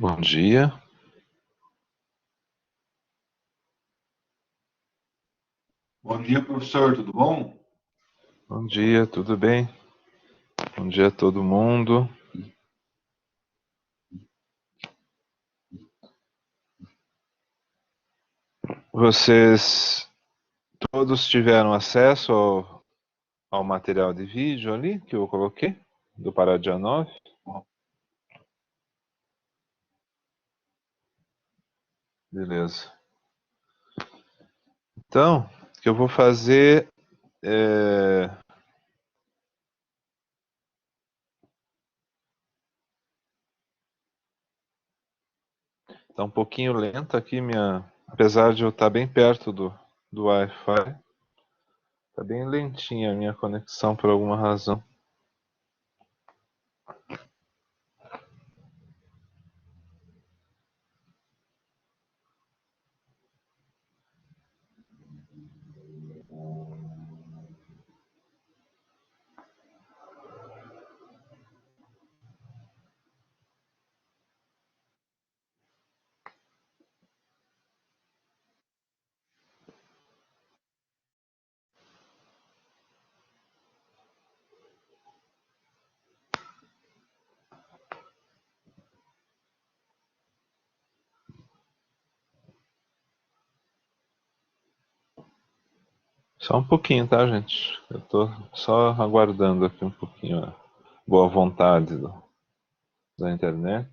Bom dia. Bom dia, professor, tudo bom? Bom dia, tudo bem? Bom dia a todo mundo. Vocês todos tiveram acesso ao material de vídeo ali que eu coloquei, do Paradia 9? Beleza. Então, o que eu vou fazer é... Tá um pouquinho lento aqui apesar de eu estar bem perto do Wi-Fi, tá bem lentinha a minha conexão por alguma razão. Só um pouquinho, tá, gente? Eu tô só aguardando aqui um pouquinho a boa vontade da internet.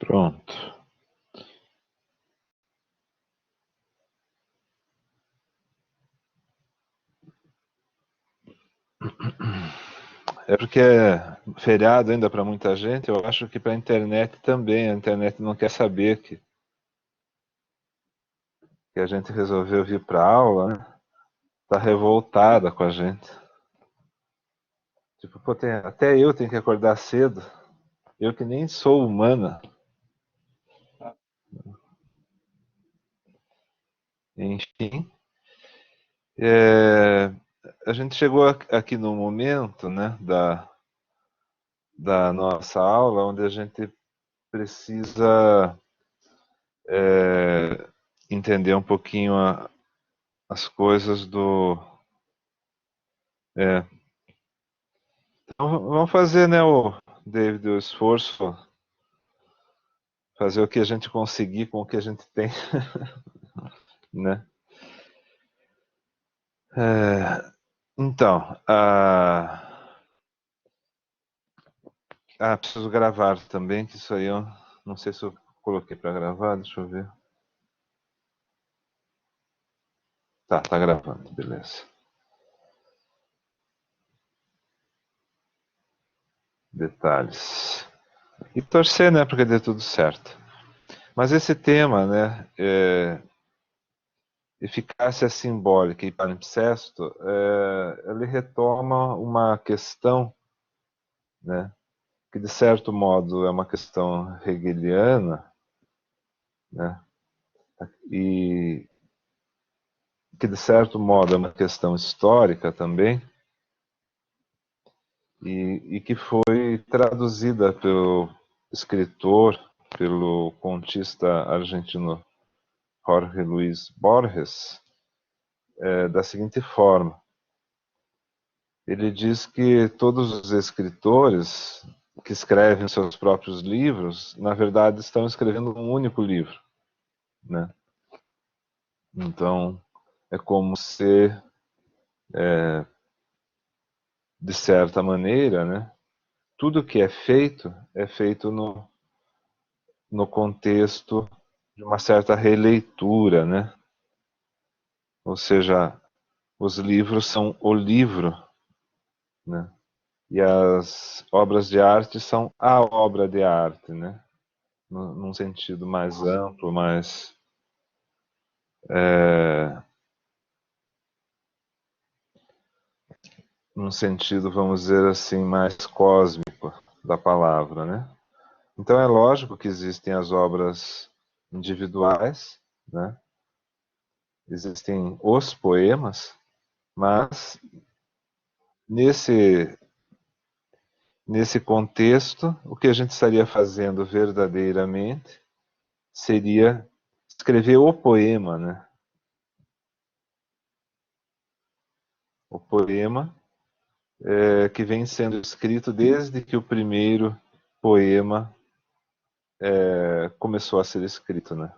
Pronto. É porque é feriado ainda para muita gente, eu acho que para a internet também. A internet não quer saber que a gente resolveu vir para aula, né? Tá revoltada com a gente. Tipo, pô, até eu tenho que acordar cedo. Eu que nem sou humana. Enfim, é, a gente chegou aqui no momento, né, da nossa aula, onde a gente precisa entender um pouquinho as coisas do. É, então vamos fazer, né, David, o esforço, fazer o que a gente conseguir com o que a gente tem, né? É, então, preciso gravar também, que isso aí eu não sei se eu coloquei para gravar, deixa eu ver. Tá gravando, beleza. Detalhes. E torcer, né, porque dê tudo certo. Mas esse tema, né, eficácia simbólica e palimpsesto, ele retoma uma questão, né, que de certo modo é uma questão hegeliana, né, e que de certo modo é uma questão histórica também, e que foi traduzida pelo escritor, pelo contista argentino Jorge Luis Borges, da seguinte forma. Ele diz que todos os escritores que escrevem seus próprios livros, na verdade, estão escrevendo um único livro, né? Então, é como se, de certa maneira, né, tudo que é feito no contexto de uma certa releitura, né? Ou seja, os livros são o livro, né? E as obras de arte são a obra de arte, né? Num sentido mais amplo, mais num sentido, vamos dizer assim, mais cósmico da palavra, né? Então é lógico que existem as obras individuais, né? Existem os poemas, mas nesse nesse contexto, o que a gente estaria fazendo verdadeiramente seria escrever o poema, né? O poema que vem sendo escrito desde que o primeiro poema começou a ser escrito, né?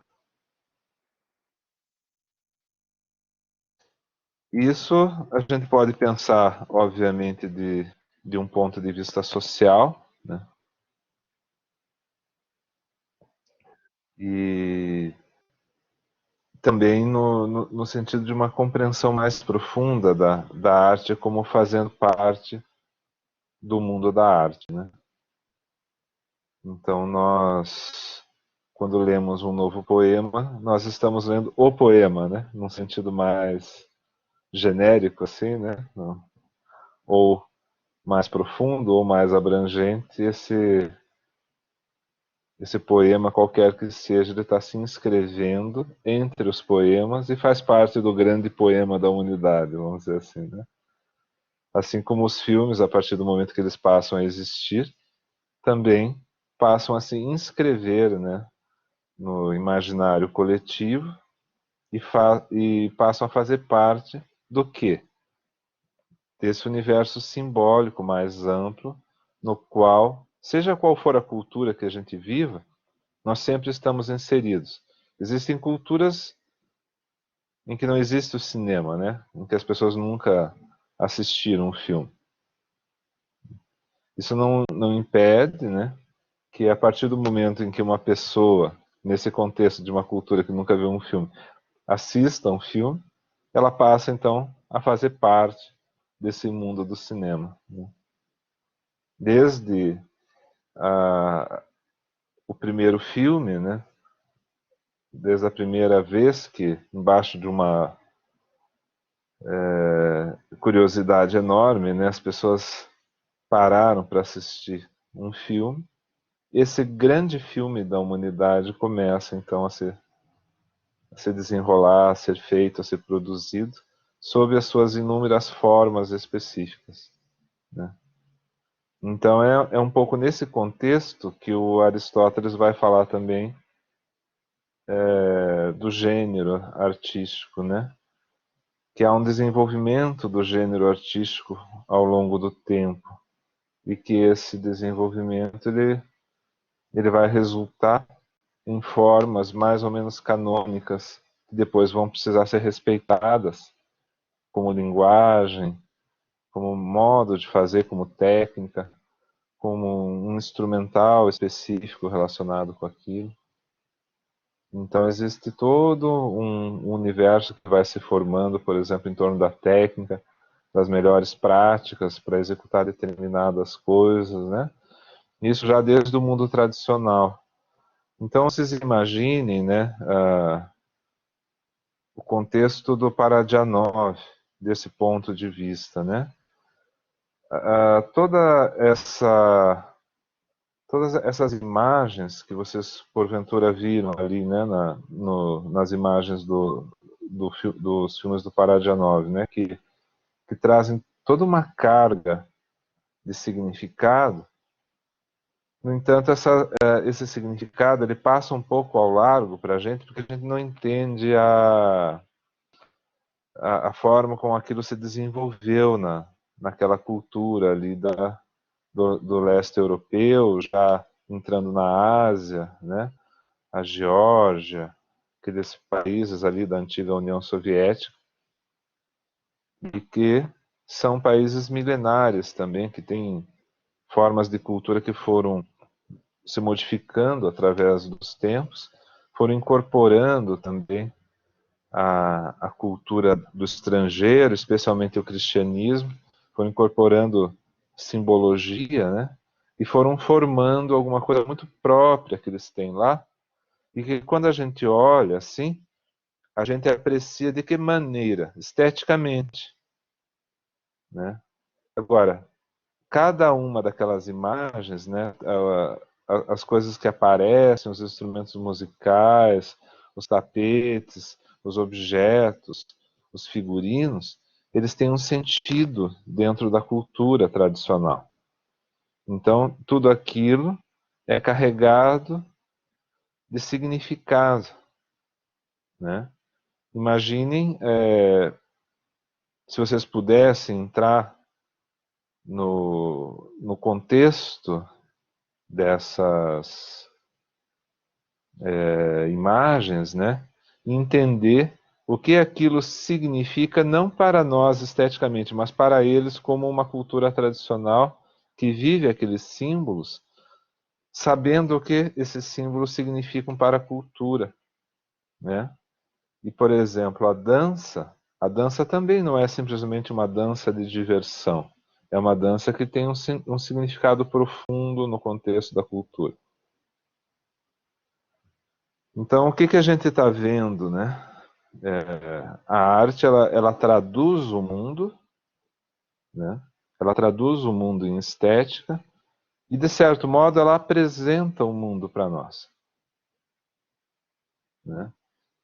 Isso a gente pode pensar, obviamente, de um ponto de vista social, né? E também no sentido de uma compreensão mais profunda da arte como fazendo parte do mundo da arte, né? Então nós, quando lemos um novo poema, nós estamos lendo o poema, né? Num sentido mais genérico, assim, né? Ou mais profundo, ou mais abrangente, esse poema, qualquer que seja, ele está se inscrevendo entre os poemas e faz parte do grande poema da humanidade, vamos dizer assim, né? Assim como os filmes, a partir do momento que eles passam a existir, também passam a se inscrever, né, no imaginário coletivo e passam a fazer parte do quê? Desse universo simbólico mais amplo, no qual, seja qual for a cultura que a gente viva, nós sempre estamos inseridos. Existem culturas em que não existe o cinema, né? Em que as pessoas nunca assistiram um filme. Isso não impede, né, que a partir do momento em que uma pessoa, nesse contexto de uma cultura que nunca viu um filme, assista um filme, ela passa então a fazer parte desse mundo do cinema, né? Desde o primeiro filme, né? Desde a primeira vez que, embaixo de uma curiosidade enorme, né, as pessoas pararam para assistir um filme. Esse grande filme da humanidade começa então a se desenrolar, a ser feito, a ser produzido, sob as suas inúmeras formas específicas, né? Então é um pouco nesse contexto que o Aristóteles vai falar também do gênero artístico, né? Que há um desenvolvimento do gênero artístico ao longo do tempo e que esse desenvolvimento ele vai resultar em formas mais ou menos canônicas que depois vão precisar ser respeitadas como linguagem, como modo de fazer, como técnica, como um instrumental específico relacionado com aquilo. Então existe todo um universo que vai se formando, por exemplo, em torno da técnica, das melhores práticas para executar determinadas coisas, né? Isso já desde o mundo tradicional. Então vocês imaginem, né, o contexto do Paradjanov, desse ponto de vista, né? Todas essas imagens que vocês porventura viram ali, né, nas imagens dos filmes do Paradjanov, né, que trazem toda uma carga de significado. No entanto, esse significado ele passa um pouco ao largo para a gente, porque a gente não entende a forma como aquilo se desenvolveu naquela cultura ali do leste europeu, já entrando na Ásia, né? A Geórgia, aqueles países ali da antiga União Soviética, e que são países milenares também, que têm formas de cultura que foram se modificando através dos tempos, foram incorporando também a cultura do estrangeiro, especialmente o cristianismo, foram incorporando simbologia, né? E foram formando alguma coisa muito própria que eles têm lá, e que quando a gente olha assim, a gente aprecia de que maneira? Esteticamente, né? Agora, cada uma daquelas imagens, né, as coisas que aparecem, os instrumentos musicais, os tapetes, os objetos, os figurinos, eles têm um sentido dentro da cultura tradicional. Então, tudo aquilo é carregado de significado, né? Imaginem, se vocês pudessem entrar no contexto dessas imagens, né? E entender o que aquilo significa não para nós esteticamente, mas para eles como uma cultura tradicional que vive aqueles símbolos, sabendo o que esses símbolos significam para a cultura, né? E, por exemplo, a dança também não é simplesmente uma dança de diversão. É uma dança que tem um significado profundo no contexto da cultura. Então, o que que a gente está vendo, né? A arte, ela traduz o mundo, né? Ela traduz o mundo em estética e, de certo modo, ela apresenta o mundo para nós, né?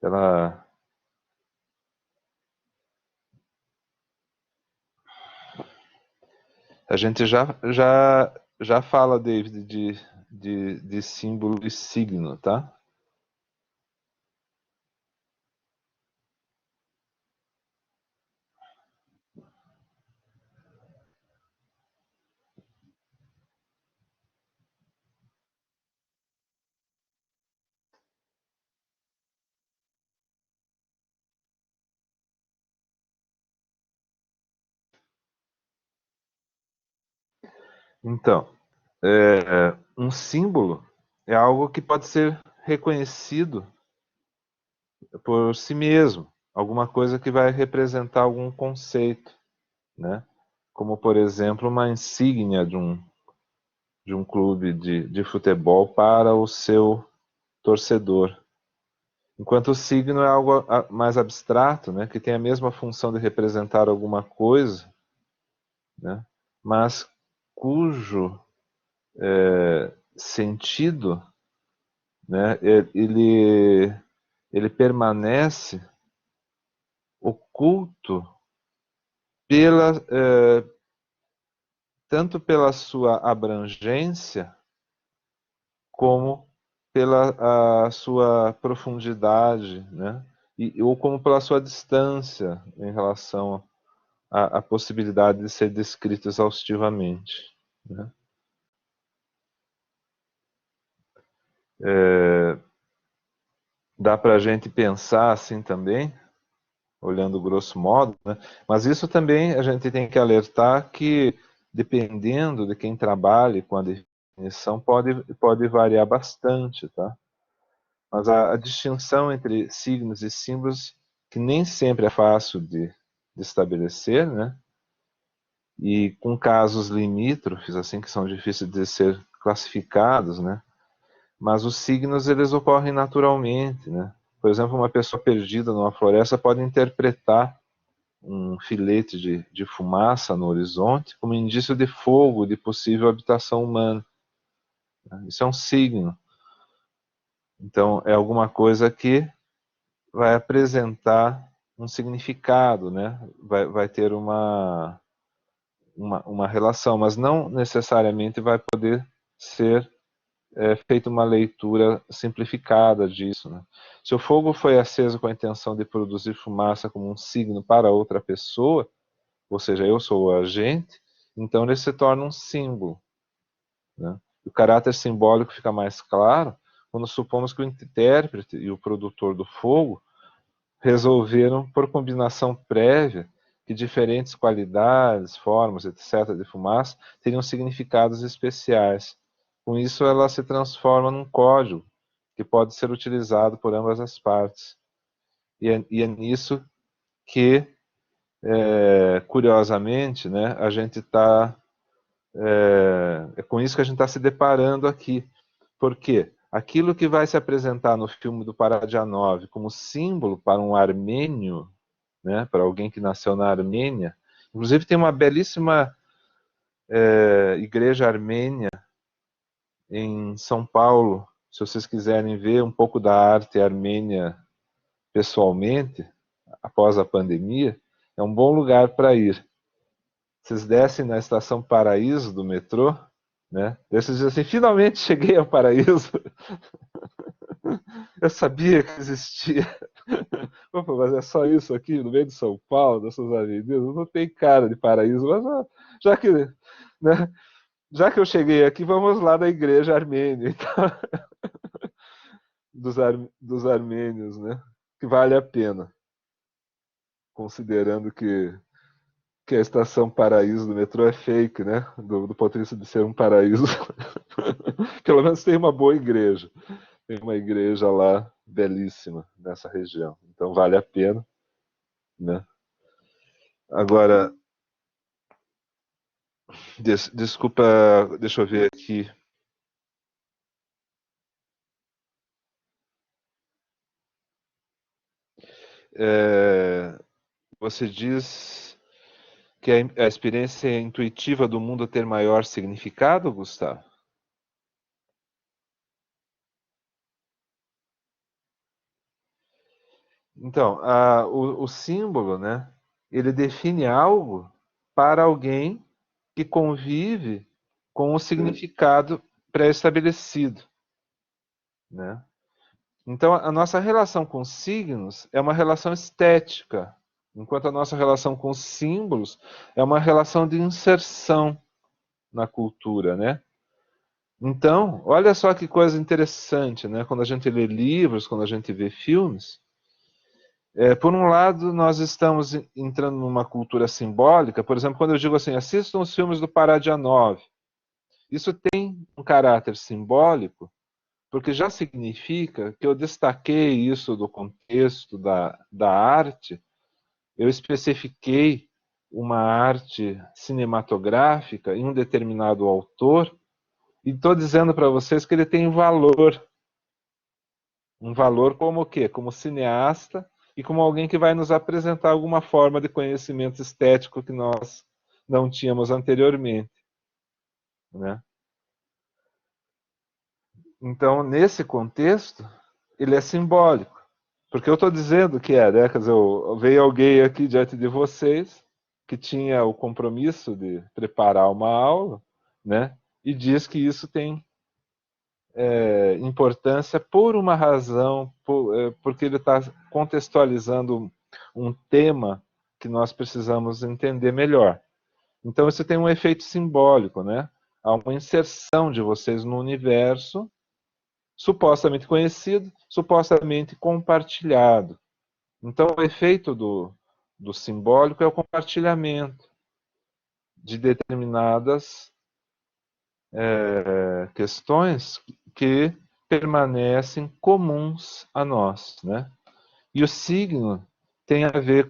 Ela, a gente já fala, David, de símbolo e signo, tá? Então, um símbolo é algo que pode ser reconhecido por si mesmo, alguma coisa que vai representar algum conceito, né? Como, por exemplo, uma insígnia de um clube de futebol para o seu torcedor. Enquanto o signo é algo mais abstrato, né? Que tem a mesma função de representar alguma coisa, né? Mas cujo sentido, né? Ele permanece oculto pela, tanto pela sua abrangência como pela a sua profundidade, né? Ou como pela sua distância em relação à possibilidade de ser descrito exaustivamente, né? Dá para a gente pensar assim também, olhando grosso modo, né? Mas isso também a gente tem que alertar que, dependendo de quem trabalhe com a definição, pode variar bastante, tá? Mas a distinção entre signos e símbolos, que nem sempre é fácil de estabelecer, né? E com casos limítrofes, assim, que são difíceis de ser classificados, né? Mas os signos, eles ocorrem naturalmente, né? Por exemplo, uma pessoa perdida numa floresta pode interpretar um filete de fumaça no horizonte como indício de fogo, de possível habitação humana. Isso é um signo. Então, é alguma coisa que vai apresentar um significado, né? Vai ter uma relação, mas não necessariamente vai poder ser feita uma leitura simplificada disso. Né? Se o fogo foi aceso com a intenção de produzir fumaça como um signo para outra pessoa, ou seja, eu sou o agente, então ele se torna um símbolo. Né? O caráter simbólico fica mais claro quando supomos que o intérprete e o produtor do fogo resolveram, por combinação prévia, que diferentes qualidades, formas, etc., de fumaça teriam significados especiais. Com isso, ela se transforma num código que pode ser utilizado por ambas as partes. E é nisso que, curiosamente, né, a gente está... É com isso que a gente está se deparando aqui. Por quê? Aquilo que vai se apresentar no filme do Parajanov como símbolo para um armênio, né, para alguém que nasceu na Armênia. Inclusive tem uma belíssima igreja armênia em São Paulo. Se vocês quiserem ver um pouco da arte armênia pessoalmente, após a pandemia, é um bom lugar para ir. Vocês descem na estação Paraíso do metrô, né? Daí vocês dizem assim, finalmente cheguei ao Paraíso. Eu sabia que existia. Opa, mas é só isso aqui, no meio de São Paulo, dessas avenidas, não tem cara de paraíso, mas já que, né, já que eu cheguei aqui, vamos lá na igreja armênia, então, dos armênios, né? Que vale a pena, considerando que a estação Paraíso do metrô é fake, né? Do ponto de vista de ser um paraíso. Pelo menos tem uma boa igreja. Tem uma igreja lá belíssima nessa região. Então vale a pena, né? Agora, desculpa, deixa eu ver aqui. Você diz que a experiência intuitiva do mundo ter maior significado, Gustavo? Então, o símbolo, né? Ele define algo para alguém que convive com o significado pré-estabelecido, né? Então, a nossa relação com signos é uma relação estética, enquanto a nossa relação com símbolos é uma relação de inserção na cultura, né? Então, olha só que coisa interessante, né? Quando a gente lê livros, quando a gente vê filmes, por um lado, nós estamos entrando numa cultura simbólica. Por exemplo, quando eu digo assim, assistam os filmes do Parajanov, isso tem um caráter simbólico, porque já significa que eu destaquei isso do contexto da arte, eu especifiquei uma arte cinematográfica em um determinado autor, e estou dizendo para vocês que ele tem valor. Um valor como o quê? Como cineasta e como alguém que vai nos apresentar alguma forma de conhecimento estético que nós não tínhamos anteriormente, né? Então, nesse contexto, ele é simbólico. Porque eu estou dizendo que né? Quer dizer, veio alguém aqui diante de vocês que tinha o compromisso de preparar uma aula, né? E diz que isso tem importância por uma razão, porque ele está contextualizando um tema que nós precisamos entender melhor. Então, isso tem um efeito simbólico, né? Há uma inserção de vocês no universo supostamente conhecido, supostamente compartilhado. Então, o efeito do simbólico é o compartilhamento de determinadas questões que permanecem comuns a nós, né? E o signo tem a ver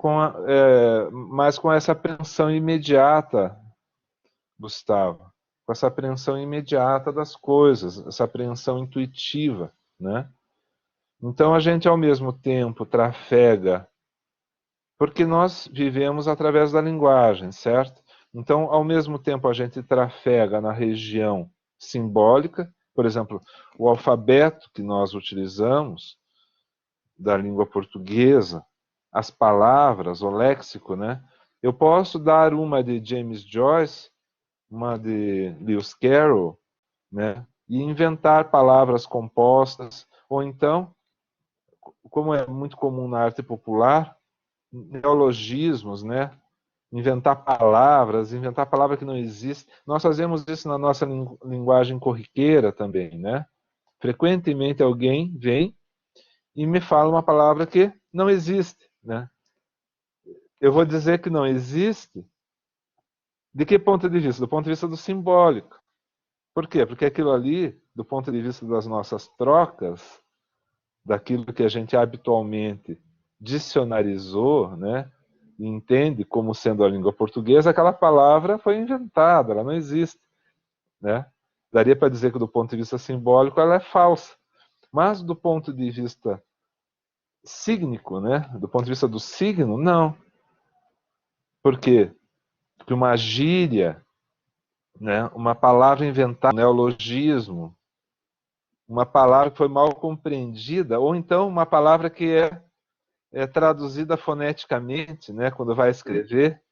mais com essa apreensão imediata, Gustavo, com essa apreensão imediata das coisas, essa apreensão intuitiva, né? Então a gente ao mesmo tempo trafega, porque nós vivemos através da linguagem, certo? Então, ao mesmo tempo a gente trafega na região simbólica, por exemplo, o alfabeto que nós utilizamos da língua portuguesa, as palavras, o léxico, né? Eu posso dar uma de James Joyce, uma de Lewis Carroll, né? E inventar palavras compostas, ou então, como é muito comum na arte popular, neologismos, né? Inventar palavra que não existe. Nós fazemos isso na nossa linguagem corriqueira também, né? Frequentemente alguém vem e me fala uma palavra que não existe, né? Eu vou dizer que não existe. De que ponto de vista? Do ponto de vista do simbólico. Por quê? Porque aquilo ali, do ponto de vista das nossas trocas, daquilo que a gente habitualmente dicionarizou, né? E entende como sendo a língua portuguesa, aquela palavra foi inventada, ela não existe, né? Daria para dizer que do ponto de vista simbólico ela é falsa, mas do ponto de vista sígnico, né? Do ponto de vista do signo, não. Por quê? Porque uma gíria, né? Uma palavra inventada, um neologismo, uma palavra que foi mal compreendida, ou então uma palavra que é traduzida foneticamente, né? Quando vai escrever,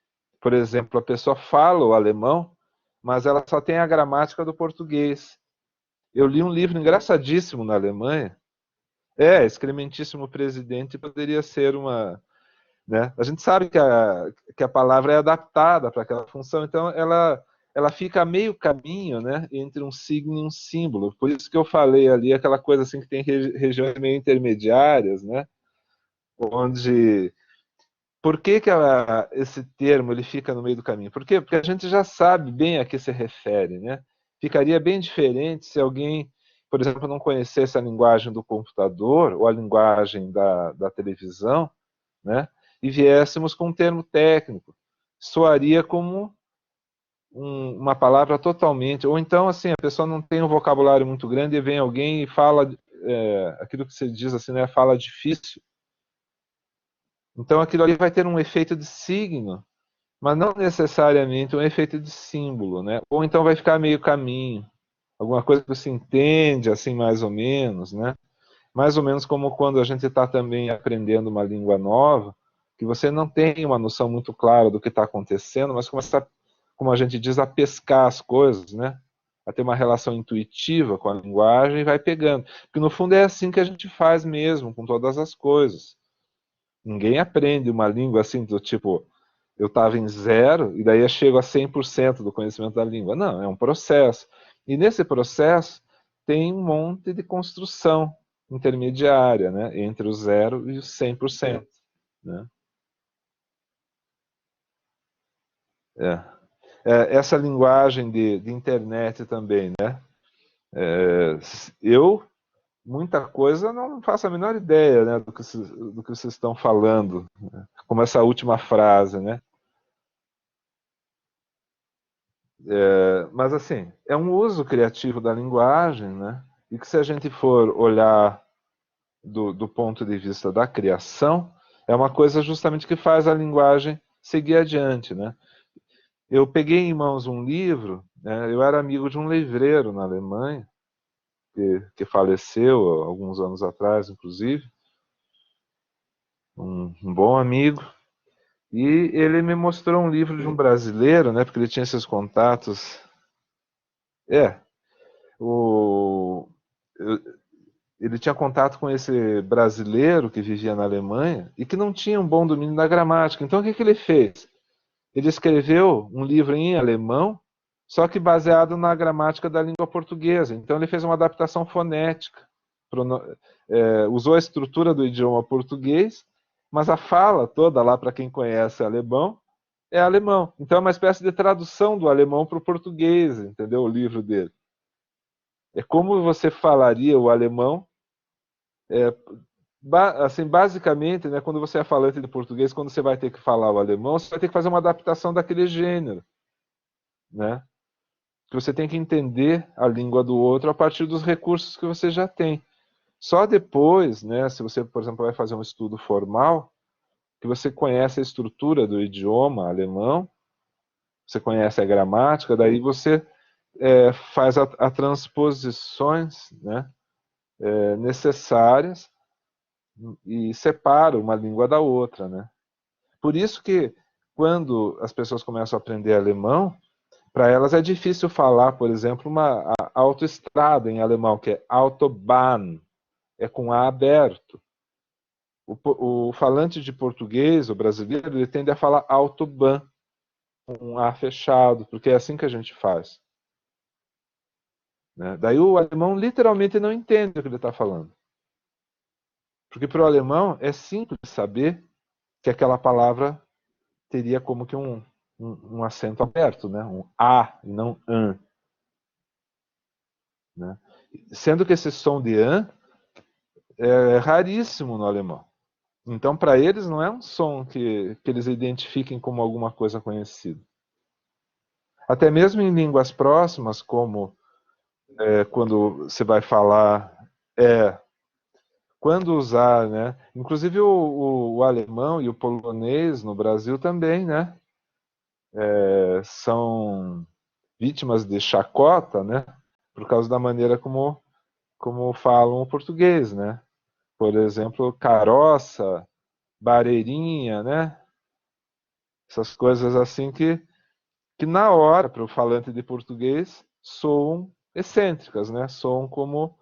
por exemplo, a pessoa fala o alemão, mas ela só tem a gramática do português. Eu li um livro engraçadíssimo na Alemanha. Excrementíssimo presidente poderia ser uma, né? A gente sabe que a palavra é adaptada para aquela função, então ela fica a meio caminho, né, entre um signo e um símbolo. Por isso que eu falei ali aquela coisa assim que tem regiões meio intermediárias, né, onde por que esse termo ele fica no meio do caminho? Por quê? Porque a gente já sabe bem a que se refere, né? Ficaria bem diferente se alguém, por exemplo, não conhecesse a linguagem do computador ou a linguagem da televisão, né? E viéssemos com um termo técnico. Soaria como uma palavra totalmente... Ou então, assim, a pessoa não tem um vocabulário muito grande e vem alguém e fala aquilo que se diz assim, né? Fala difícil. Então aquilo ali vai ter um efeito de signo, mas não necessariamente um efeito de símbolo, né? Ou então vai ficar meio caminho, alguma coisa que você entende, assim, mais ou menos, né? Mais ou menos como quando a gente está também aprendendo uma língua nova, que você não tem uma noção muito clara do que está acontecendo, mas começa, como a gente diz, a pescar as coisas, né? A ter uma relação intuitiva com a linguagem e vai pegando. Porque no fundo é assim que a gente faz mesmo, com todas as coisas. Ninguém aprende uma língua assim do tipo, eu estava em zero e daí eu chego a 100% do conhecimento da língua. Não, é um processo. E nesse processo tem um monte de construção intermediária, né, entre o zero e o 100%. Né? É. Essa linguagem de internet também, né? Eu, muita coisa, não faço a menor ideia, né, do que vocês estão falando, né? Como essa última frase, né? Mas assim, é um uso criativo da linguagem, né? E que se a gente for olhar do ponto de vista da criação, é uma coisa justamente que faz a linguagem seguir adiante, né? Eu peguei em mãos um livro, né? Eu era amigo de um livreiro na Alemanha, que faleceu alguns anos atrás, inclusive, um bom amigo, e ele me mostrou um livro de um brasileiro, né? Porque ele tinha esses contatos. É, o, ele tinha contato com esse brasileiro que vivia na Alemanha e que não tinha um bom domínio da gramática. Então, o que ele fez? Ele escreveu um livro em alemão, só que baseado na gramática da língua portuguesa. Então, ele fez uma adaptação fonética. Usou a estrutura do idioma português, mas a fala toda, lá para quem conhece alemão, é alemão. Então, é uma espécie de tradução do alemão para o português, entendeu? O livro dele. É como você falaria o alemão. Assim, basicamente, né, quando você é falante de português, quando você vai ter que falar o alemão, você vai ter que fazer uma adaptação daquele gênero, né? Que você tem que entender a língua do outro a partir dos recursos que você já tem. Só depois, né, se você, por exemplo, vai fazer um estudo formal, que você conhece a estrutura do idioma alemão, você conhece a gramática, daí você faz a transposições, né, necessárias e separa uma língua da outra, né? Por isso que quando as pessoas começam a aprender alemão, para elas é difícil falar, por exemplo, uma autoestrada em alemão, que é Autobahn, é com A aberto. O falante de português, o brasileiro, ele tende a falar Autobahn, com um A fechado, porque é assim que a gente faz. Né? Daí o alemão literalmente não entende o que ele está falando. Porque para o alemão é simples saber que aquela palavra teria como que um acento aberto, né? Um A e não an. Né? Sendo que esse som de an é raríssimo no alemão. Então, para eles, não é um som que eles identifiquem como alguma coisa conhecida. Até mesmo em línguas próximas, como quando você vai falar, quando usar, né? Inclusive o alemão e o polonês no Brasil também, né? São vítimas de chacota, né? Por causa da maneira como falam o português, né? Por exemplo, caroça, bareirinha, né? Essas coisas assim que na hora, para o falante de português, soam excêntricas, né? Soam como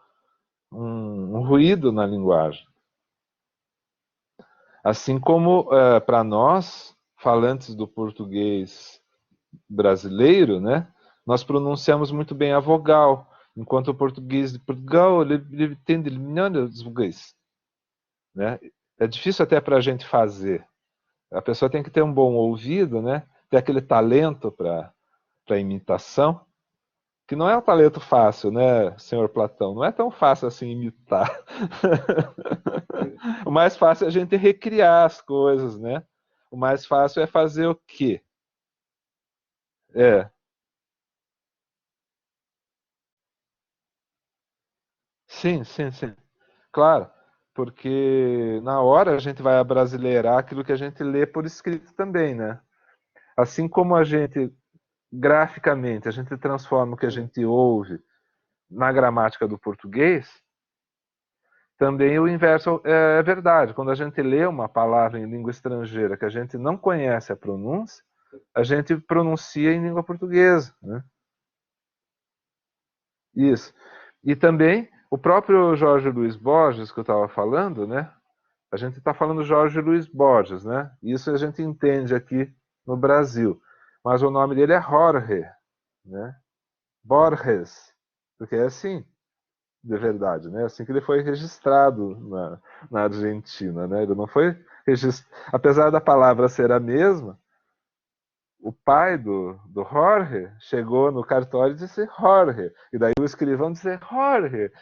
um ruído na linguagem. Assim como para nós, falantes do português brasileiro, né? Nós pronunciamos muito bem a vogal, enquanto o português de Portugal ele tende a eliminar os vogais, né? É difícil até para a gente fazer. A pessoa tem que ter um bom ouvido, né? Ter aquele talento para imitação, que não é um talento fácil, né, senhor Platão? Não é tão fácil assim imitar. O mais fácil é a gente recriar as coisas, né? O mais fácil é fazer o quê? É, sim, sim, sim. Claro, porque na hora a gente vai abrasileirar aquilo que a gente lê por escrito também, né? Assim como a gente, graficamente, a gente transforma o que a gente ouve na gramática do português, também o inverso é verdade. Quando a gente lê uma palavra em língua estrangeira que a gente não conhece a pronúncia, a gente pronuncia em língua portuguesa, né? Isso. E também o próprio Jorge Luiz Borges, que eu estava falando, né? A gente está falando Jorge Luiz Borges, né? Isso a gente entende aqui no Brasil. Mas o nome dele é Jorge, né? Borges, porque é assim, de verdade, né? Assim que ele foi registrado na Argentina, né? Ele não foi registrado, apesar da palavra ser a mesma, o pai do Jorge chegou no cartório e disse Jorge, e daí o escrivão disse Jorge,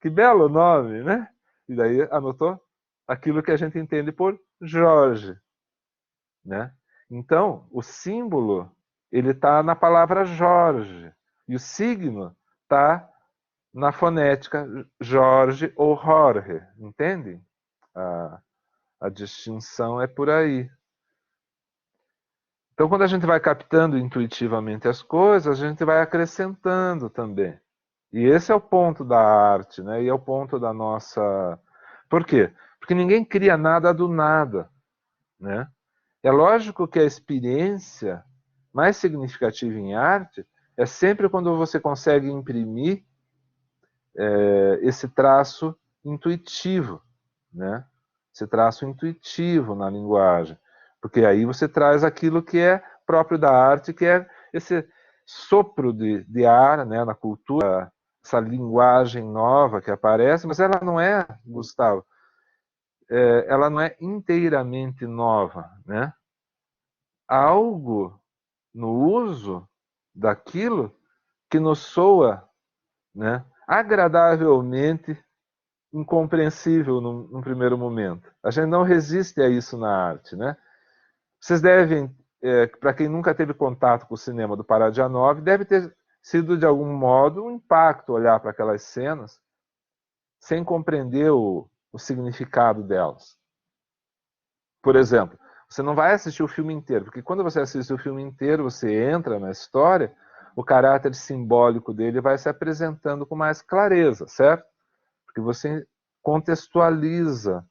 que belo nome, né? E daí anotou aquilo que a gente entende por Jorge, né? Então, o símbolo ele está na palavra Jorge e o signo está na fonética Jorge ou Jorge, entende? A, a distinção é por aí. Então, quando a gente vai captando intuitivamente as coisas, a gente vai acrescentando também. E esse é o ponto da arte, né? E é o ponto da nossa. Por quê? Porque ninguém cria nada do nada, né? É lógico que a experiência mais significativa em arte é sempre quando você consegue imprimir esse traço intuitivo, né? Esse traço intuitivo na linguagem, porque aí você traz aquilo que é próprio da arte, que é esse sopro de ar, né, na cultura, essa linguagem nova que aparece, mas ela não é, Gustavo, ela não é inteiramente nova, né? Algo no uso daquilo que nos soa, né, agradavelmente incompreensível num primeiro momento. A gente não resiste a isso na arte, né? Vocês devem, para quem nunca teve contato com o cinema do Parajanov, deve ter sido de algum modo um impacto olhar para aquelas cenas sem compreender o significado delas. Por exemplo, você não vai assistir o filme inteiro, porque quando você assiste o filme inteiro, você entra na história, o caráter simbólico dele vai se apresentando com mais clareza, certo? Porque você contextualiza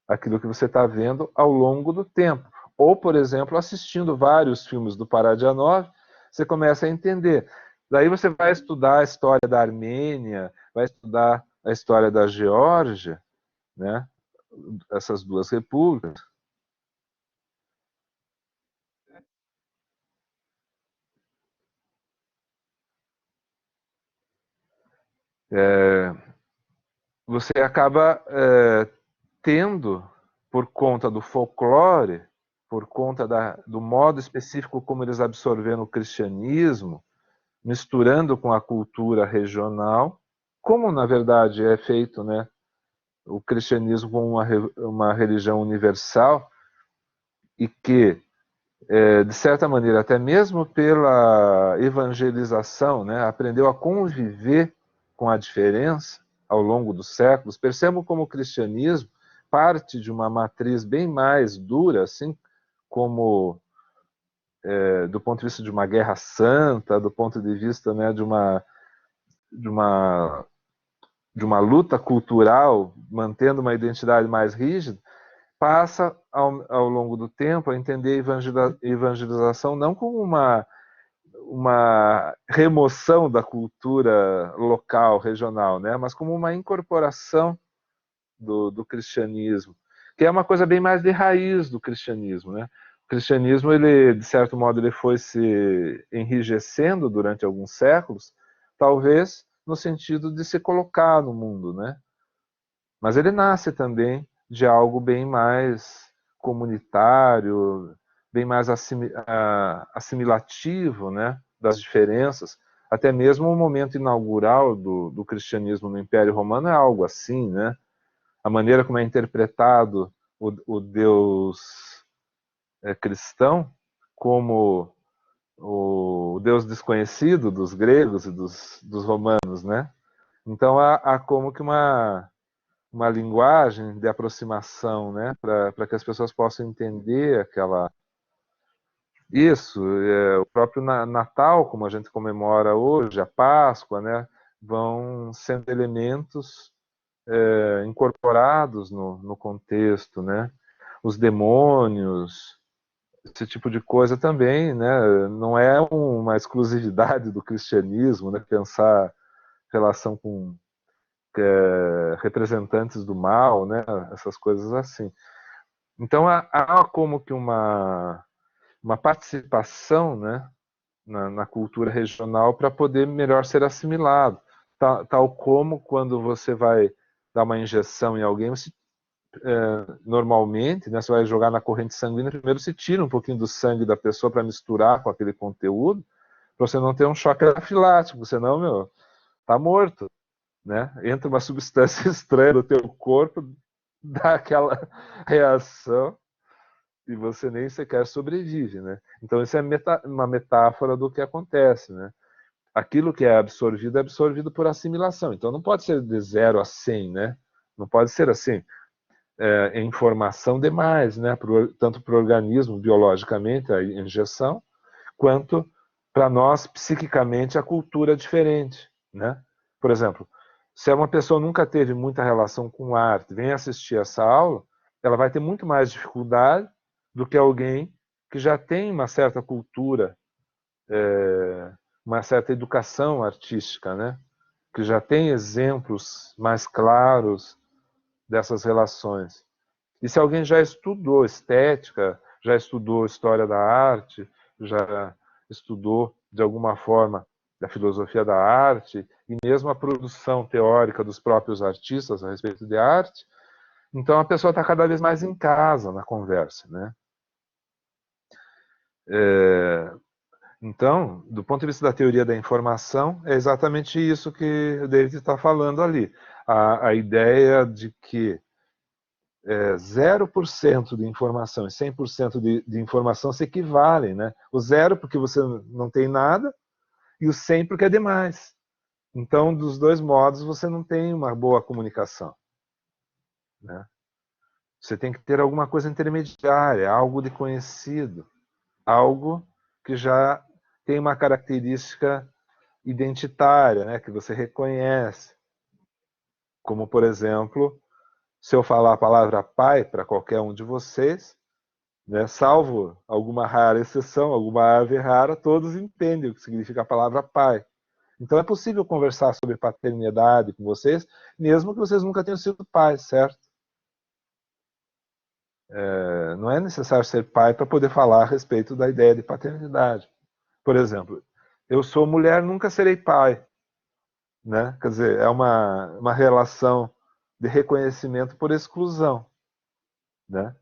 aquilo que você está vendo ao longo do tempo. Ou, por exemplo, assistindo vários filmes do Paradianov, você começa a entender. Daí você vai estudar a história da Armênia, vai estudar a história da Geórgia, né? Essas duas repúblicas. Você acaba tendo, por conta do folclore, por conta do modo específico como eles absorveram o cristianismo, misturando com a cultura regional, como na verdade é feito, né, o cristianismo como uma religião universal e que, de certa maneira, até mesmo pela evangelização, né, aprendeu a conviver com a diferença ao longo dos séculos. Percebam como o cristianismo parte de uma matriz bem mais dura, assim como do ponto de vista de uma guerra santa, do ponto de vista, né, de uma de uma luta cultural, mantendo uma identidade mais rígida, passa ao longo do tempo a entender a evangelização não como uma remoção da cultura local, regional, né, mas como uma incorporação do cristianismo, que é uma coisa bem mais de raiz do cristianismo, né? O cristianismo, ele, de certo modo, ele foi se enrijecendo durante alguns séculos, talvez no sentido de se colocar no mundo, né? Mas ele nasce também de algo bem mais comunitário, bem mais assimilativo, né, das diferenças. Até mesmo o momento inaugural do cristianismo no Império Romano é algo assim, né? A maneira como é interpretado o Deus cristão como o Deus desconhecido dos gregos e dos romanos, né? Então há como que uma linguagem de aproximação, né, para que as pessoas possam entender aquela. Isso, o próprio Natal, como a gente comemora hoje, a Páscoa, né, vão sendo elementos incorporados no contexto, né? Os demônios, esse tipo de coisa também, né? Não é uma exclusividade do cristianismo, né? Pensar relação com representantes do mal, né? Essas coisas assim. Então há como que uma participação, né? Na cultura regional para poder melhor ser assimilado. Tal como quando você vai dar uma injeção em alguém, você, normalmente, né, você vai jogar na corrente sanguínea, primeiro você tira um pouquinho do sangue da pessoa para misturar com aquele conteúdo, para você não ter um choque anafilático, senão, meu, tá morto, né? Entra uma substância estranha no teu corpo, dá aquela reação e você nem sequer sobrevive, né? Então isso é uma metáfora do que acontece, né? Aquilo que é absorvido por assimilação. Então não pode ser de 0 a 100, né? Não pode ser assim. É informação demais, né? Tanto para o organismo, biologicamente, a injeção, quanto para nós, psiquicamente, a cultura é diferente, né? Por exemplo, se uma pessoa nunca teve muita relação com arte, vem assistir essa aula, ela vai ter muito mais dificuldade do que alguém que já tem uma certa cultura, uma certa educação artística, né? Que já tem exemplos mais claros dessas relações. E se alguém já estudou estética, já estudou história da arte, já estudou, de alguma forma, a filosofia da arte, e mesmo a produção teórica dos próprios artistas a respeito de arte, então a pessoa está cada vez mais em casa na conversa, né? Então, do ponto de vista da teoria da informação, é exatamente isso que o David está falando ali. A ideia de que 0% de informação e 100% de informação se equivalem, né? O 0 porque você não tem nada e o 100 porque é demais. Então, dos dois modos, você não tem uma boa comunicação, né? Você tem que ter alguma coisa intermediária, algo de conhecido, algo que já tem uma característica identitária, né, que você reconhece. Como, por exemplo, se eu falar a palavra pai para qualquer um de vocês, né, salvo alguma rara exceção, alguma ave rara, todos entendem o que significa a palavra pai. Então é possível conversar sobre paternidade com vocês, mesmo que vocês nunca tenham sido pais, certo? Não é necessário ser pai para poder falar a respeito da ideia de paternidade. Por exemplo, eu sou mulher, nunca serei pai, né? Quer dizer, é uma relação de reconhecimento por exclusão, né?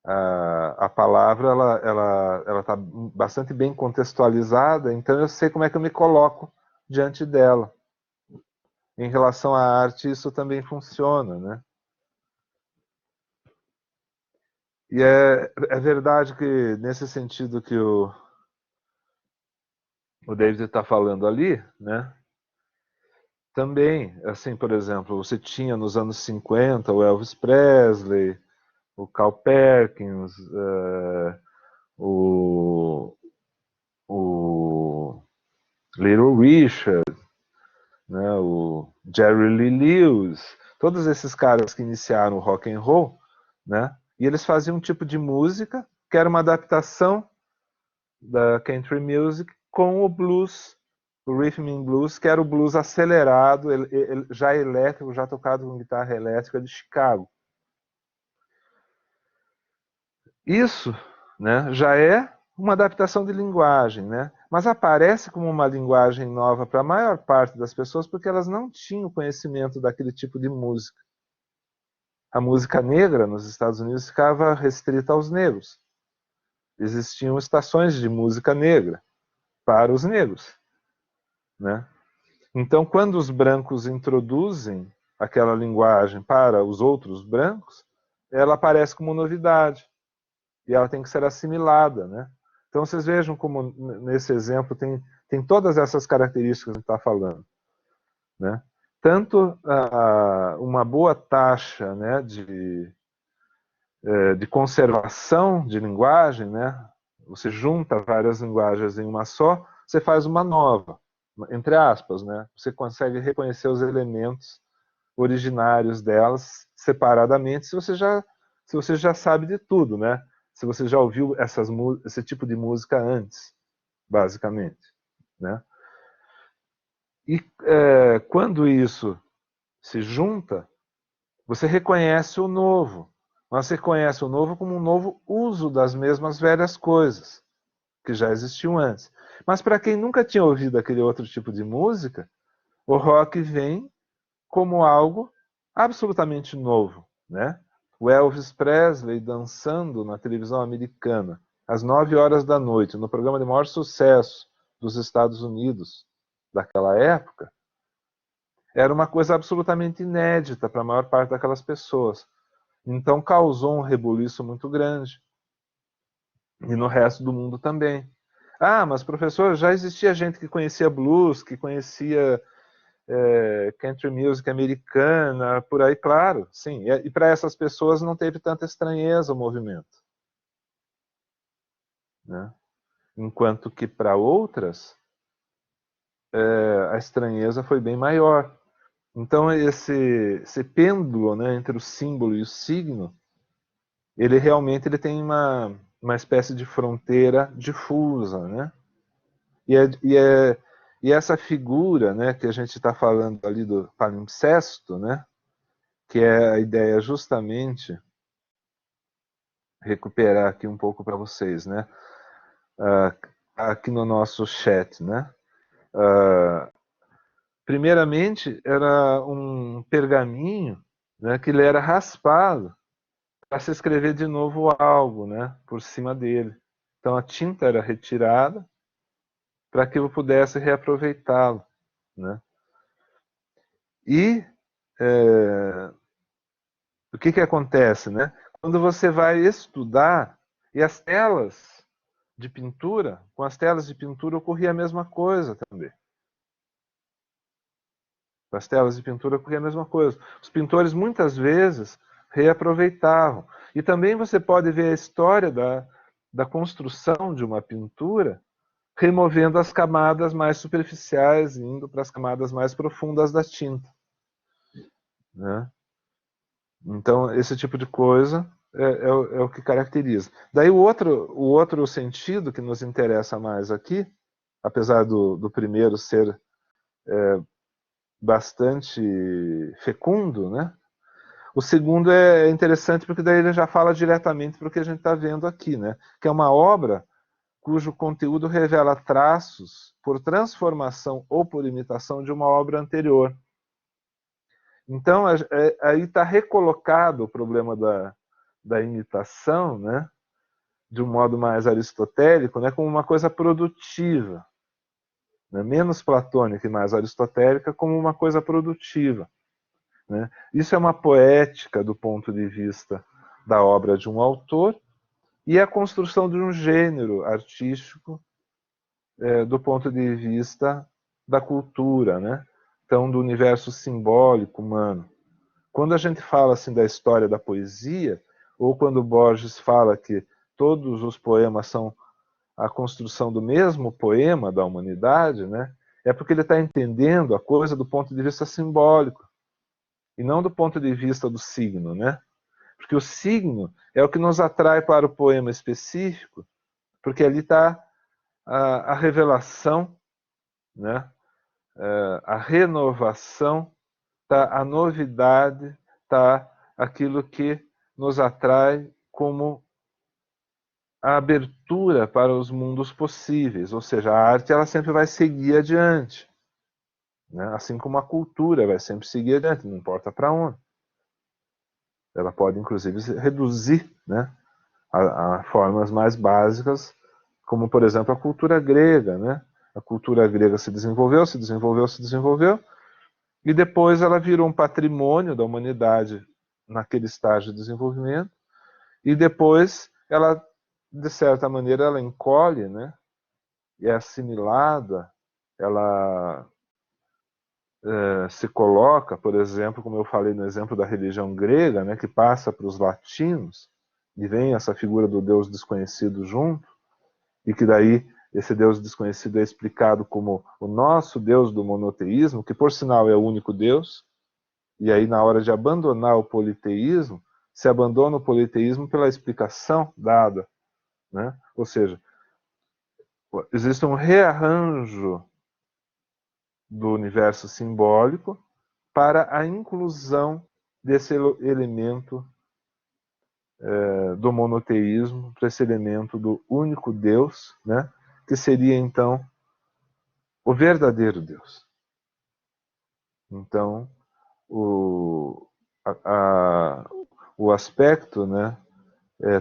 A palavra ela está bastante bem contextualizada, então eu sei como é que eu me coloco diante dela. Em relação à arte, isso também funciona, né? E é verdade que, nesse sentido que o David está falando ali, né? Também, assim, por exemplo, você tinha nos anos 50 o Elvis Presley, o Carl Perkins, o, o Little Richard, né, o Jerry Lee Lewis, todos esses caras que iniciaram o rock and roll, né? E eles faziam um tipo de música que era uma adaptação da country music com o blues, o rhythm and blues, que era o blues acelerado, já elétrico, já tocado com guitarra elétrica de Chicago. Isso, né, já é uma adaptação de linguagem, né? Mas aparece como uma linguagem nova para a maior parte das pessoas porque elas não tinham conhecimento daquele tipo de música. A música negra nos Estados Unidos ficava restrita aos negros. Existiam estações de música negra para os negros, né? Então, quando os brancos introduzem aquela linguagem para os outros brancos, ela aparece como novidade e ela tem que ser assimilada, né? Então, vocês vejam como nesse exemplo tem todas essas características que a gente está falando, né? Tanto uma boa taxa, né, de conservação de linguagem, né? Você junta várias linguagens em uma só, você faz uma nova, entre aspas, né? Você consegue reconhecer os elementos originários delas separadamente, se você já sabe de tudo, né? Se você já ouviu esse tipo de música antes, basicamente, né? E quando isso se junta, você reconhece o novo. Mas você reconhece o novo como um novo uso das mesmas velhas coisas que já existiam antes. Mas para quem nunca tinha ouvido aquele outro tipo de música, o rock vem como algo absolutamente novo, né? O Elvis Presley dançando na televisão americana às 9 horas da noite, no programa de maior sucesso dos Estados Unidos daquela época, era uma coisa absolutamente inédita para a maior parte daquelas pessoas. Então causou um rebuliço muito grande. E no resto do mundo também. Ah, mas professor, já existia gente que conhecia blues, que conhecia country music americana, por aí, claro, sim. E para essas pessoas não teve tanta estranheza o movimento, né? Enquanto que para outras, a estranheza foi bem maior. Então esse pêndulo, né, entre o símbolo e o signo, ele realmente ele tem uma espécie de fronteira difusa, né? E, é, e, é, e essa figura, né, que a gente está falando ali do palimpsesto, né, que é a ideia justamente recuperar aqui um pouco para vocês, né, aqui no nosso chat, né. Primeiramente era um pergaminho, né, que ele era raspado para se escrever de novo algo, né, por cima dele. Então a tinta era retirada para que eu pudesse reaproveitá-lo, né. E o que acontece, né? Quando você vai estudar, e as telas de pintura, com as telas de pintura ocorria a mesma coisa também. das telas de pintura, porque é a mesma coisa. Os pintores muitas vezes reaproveitavam. E também você pode ver a história da construção de uma pintura, removendo as camadas mais superficiais, indo para as camadas mais profundas da tinta, né? Então, esse tipo de coisa é o que caracteriza. Daí o outro sentido que nos interessa mais aqui, apesar do primeiro ser bastante fecundo, né? O segundo é interessante porque daí ele já fala diretamente para o que a gente está vendo aqui, né? Que é uma obra cujo conteúdo revela traços por transformação ou por imitação de uma obra anterior. Então, aí está recolocado o problema da imitação, né? De um modo mais aristotélico, né? Como uma coisa produtiva, né? Menos platônica e mais aristotélica, como uma coisa produtiva, né? Isso é uma poética do ponto de vista da obra de um autor e a construção de um gênero artístico do ponto de vista da cultura, né? Então, do universo simbólico humano. Quando a gente fala assim da história da poesia, ou quando Borges fala que todos os poemas são a construção do mesmo poema da humanidade, né? É porque ele está entendendo a coisa do ponto de vista simbólico e não do ponto de vista do signo, né? Porque o signo é o que nos atrai para o poema específico, porque ali está a revelação, né? A renovação, tá a novidade, tá aquilo que nos atrai como a abertura para os mundos possíveis, ou seja, a arte ela sempre vai seguir adiante, né? Assim como a cultura vai sempre seguir adiante, não importa para onde. Ela pode inclusive reduzir, né, a formas mais básicas, como por exemplo a cultura grega, né? A cultura grega se desenvolveu, se desenvolveu, se desenvolveu, e depois ela virou um patrimônio da humanidade naquele estágio de desenvolvimento, e depois ela, de certa maneira, ela encolhe, né? E é assimilada, ela se coloca, por exemplo, como eu falei no exemplo da religião grega, né, que passa para os latinos, e vem essa figura do Deus desconhecido junto, e que daí esse Deus desconhecido é explicado como o nosso Deus do monoteísmo, que por sinal é o único Deus, e aí na hora de abandonar o politeísmo, se abandona o politeísmo pela explicação dada, né? Ou seja, existe um rearranjo do universo simbólico para a inclusão desse elemento do monoteísmo, para esse elemento do único Deus, né? Que seria então o verdadeiro Deus. Então, o aspecto, né,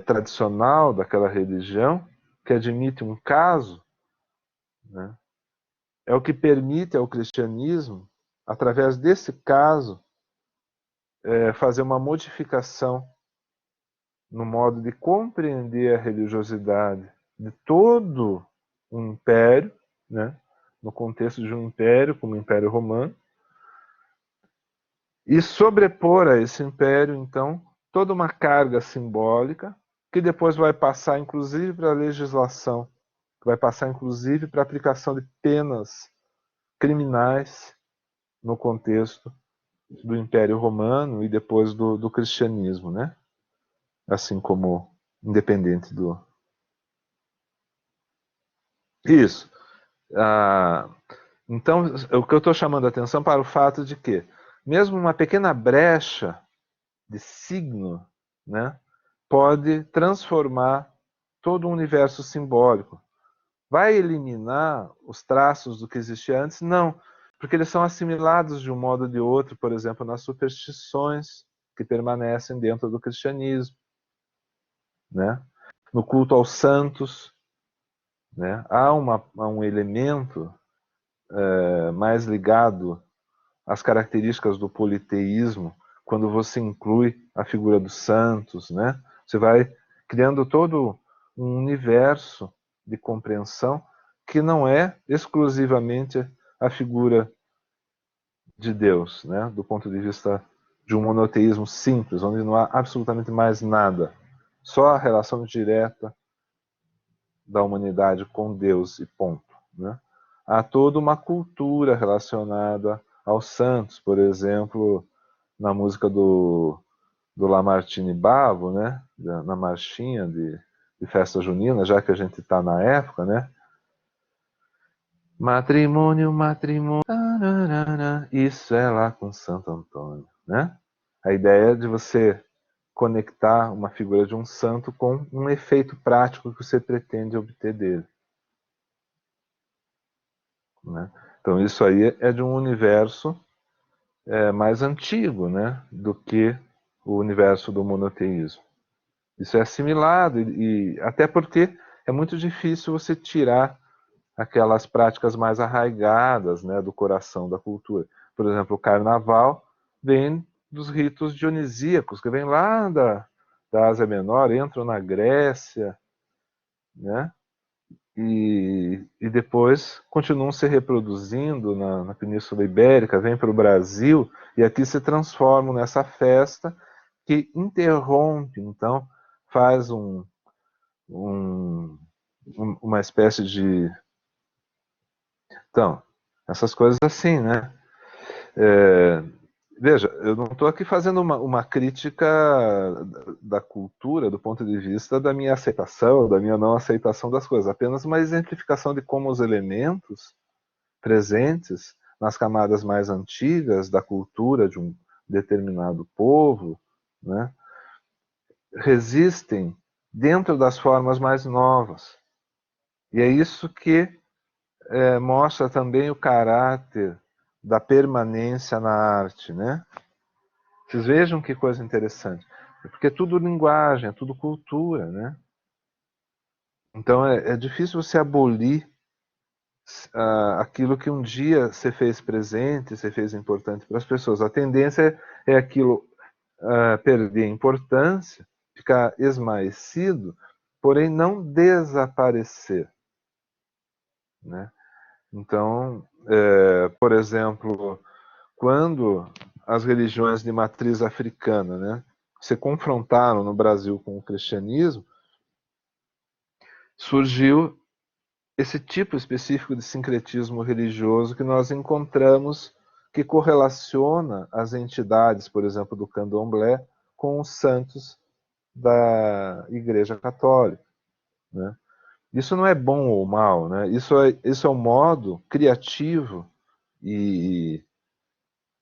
tradicional daquela religião, que admite um caso, né, é o que permite ao cristianismo, através desse caso, fazer uma modificação no modo de compreender a religiosidade de todo um império, né, no contexto de um império, como o Império Romano, e sobrepor a esse império, então, toda uma carga simbólica, que depois vai passar, inclusive, para a legislação, que vai passar, inclusive, para a aplicação de penas criminais no contexto do Império Romano e depois do cristianismo, né? Assim como independente do... Isso. Então, o que eu estou chamando a atenção para o fato de que, mesmo uma pequena brecha de signo, né, pode transformar todo o universo simbólico. Vai eliminar os traços do que existia antes? Não, porque eles são assimilados de um modo ou de outro, por exemplo, nas superstições que permanecem dentro do cristianismo, né? No culto aos santos, né? Há um elemento mais ligado às características do politeísmo, quando você inclui a figura dos santos, né? Você vai criando todo um universo de compreensão que não é exclusivamente a figura de Deus, né? Do ponto de vista de um monoteísmo simples, onde não há absolutamente mais nada, só a relação direta da humanidade com Deus e ponto, né? Há toda uma cultura relacionada aos santos, por exemplo, na música do Lamartine Bavo, né? Na marchinha de festa junina, já que a gente está na época, né? Matrimônio, matrimônio, tararara, isso é lá com Santo Antônio, né? A ideia é de você conectar uma figura de um santo com um efeito prático que você pretende obter dele, né? Então isso aí é de um universo mais antigo, né, do que o universo do monoteísmo. Isso é assimilado e até porque é muito difícil você tirar aquelas práticas mais arraigadas, né, do coração da cultura. Por exemplo, o carnaval vem dos ritos dionisíacos, que vem lá da Ásia Menor, entram na Grécia, né, e depois continuam se reproduzindo na Península Ibérica, vêm para o Brasil, e aqui se transformam nessa festa que interrompe, então, faz um, uma espécie de... Então, essas coisas assim, né? É, veja, eu não estou aqui fazendo uma crítica da cultura do ponto de vista da minha aceitação, da minha não aceitação das coisas, apenas uma exemplificação de como os elementos presentes nas camadas mais antigas da cultura de um determinado povo, né, resistem dentro das formas mais novas. E é isso que mostra também o caráter da permanência na arte, né? Vocês vejam que coisa interessante. Porque é tudo linguagem, é tudo cultura, né? Então é difícil você abolir aquilo que um dia você fez presente, você fez importante para as pessoas. A tendência é aquilo perder importância, ficar esmaecido, porém não desaparecer, né? Então, por exemplo, quando as religiões de matriz africana, né, se confrontaram no Brasil com o cristianismo, surgiu esse tipo específico de sincretismo religioso que nós encontramos que correlaciona as entidades, por exemplo, do candomblé, com os santos da Igreja Católica, né? Isso não é bom ou mal, né? Isso é um modo criativo e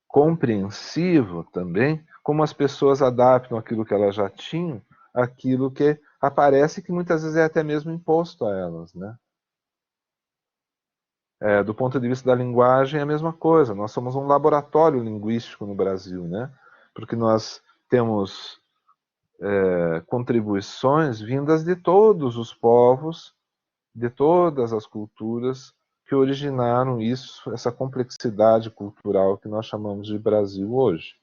compreensivo também, como as pessoas adaptam aquilo que elas já tinham àquilo que aparece que muitas vezes é até mesmo imposto a elas, né? Do ponto de vista da linguagem é a mesma coisa. Nós somos um laboratório linguístico no Brasil, né? Porque nós temos contribuições vindas de todos os povos, de todas as culturas que originaram isso, essa complexidade cultural que nós chamamos de Brasil hoje.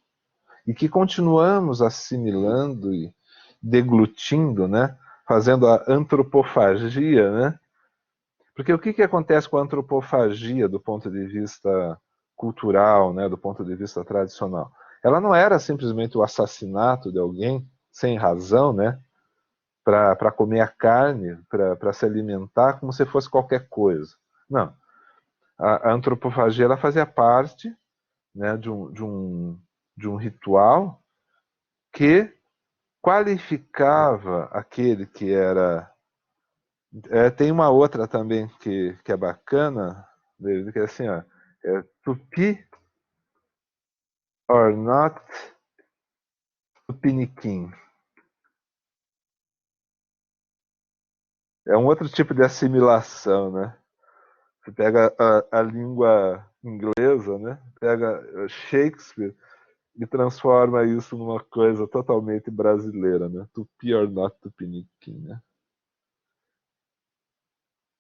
E que continuamos assimilando e deglutindo, né? Fazendo a antropofagia, né? Porque o que acontece com a antropofagia do ponto de vista cultural, né? Do ponto de vista tradicional? Ela não era simplesmente o assassinato de alguém sem razão, né? Para comer a carne, para se alimentar como se fosse qualquer coisa. Não. A antropofagia ela fazia parte, né, de um ritual que qualificava aquele que era... tem uma outra também que é bacana, que é assim, ó, to be or not tupiniquim. É um outro tipo de assimilação, né? Você pega a língua inglesa, né? Pega Shakespeare e transforma isso numa coisa totalmente brasileira, né? Tupi or not tupiniquim, né?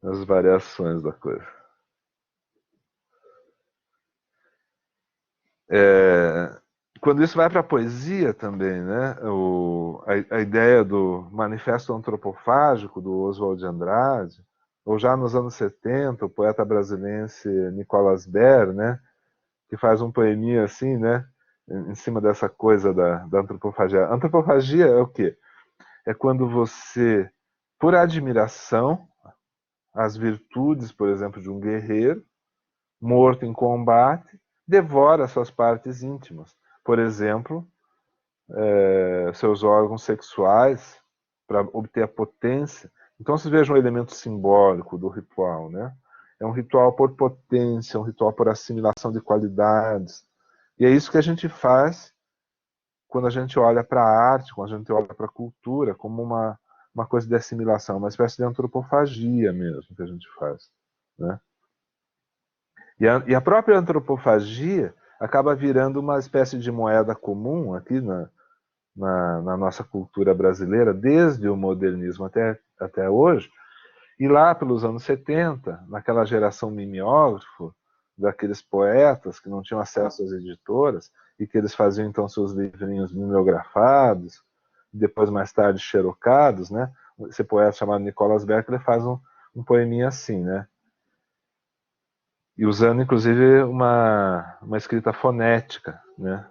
As variações da coisa. Quando isso vai para a poesia também, né? A ideia do manifesto antropofágico do Oswald de Andrade, ou já nos anos 70, o poeta brasileiro Nicolas Ber, né? que faz um poeminha assim, né? Em cima dessa coisa da antropofagia. A antropofagia é o quê? É quando você, por admiração, as virtudes, por exemplo, de um guerreiro, morto em combate, devora suas partes íntimas. Por exemplo, seus órgãos sexuais, para obter a potência. Então, se veja um elemento simbólico do ritual, né? É um ritual por potência, um ritual por assimilação de qualidades. E é isso que a gente faz quando a gente olha para a arte, quando a gente olha para a cultura, como uma coisa de assimilação, uma espécie de antropofagia mesmo que a gente faz, né? E a própria antropofagia acaba virando uma espécie de moeda comum aqui na nossa cultura brasileira, desde o modernismo até hoje. E lá pelos anos 70, naquela geração mimeógrafo, daqueles poetas que não tinham acesso às editoras e que eles faziam então seus livrinhos mimeografados, depois mais tarde xerocados, né? Esse poeta chamado Nicholas Berkeley faz um poeminha assim, né? E usando inclusive uma escrita fonética, né?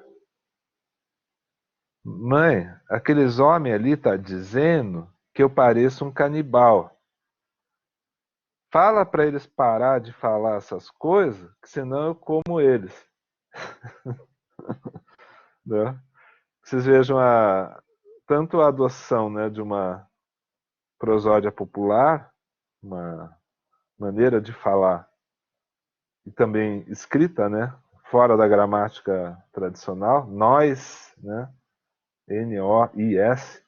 Mãe, aqueles homens ali tá dizendo que eu pareço um canibal. Fala para eles parar de falar essas coisas, que senão eu como eles. Né? Vocês vejam tanto a adoção, né, de uma prosódia popular, uma maneira de falar, e também escrita, né, fora da gramática tradicional, nós, né, N-O-I-S,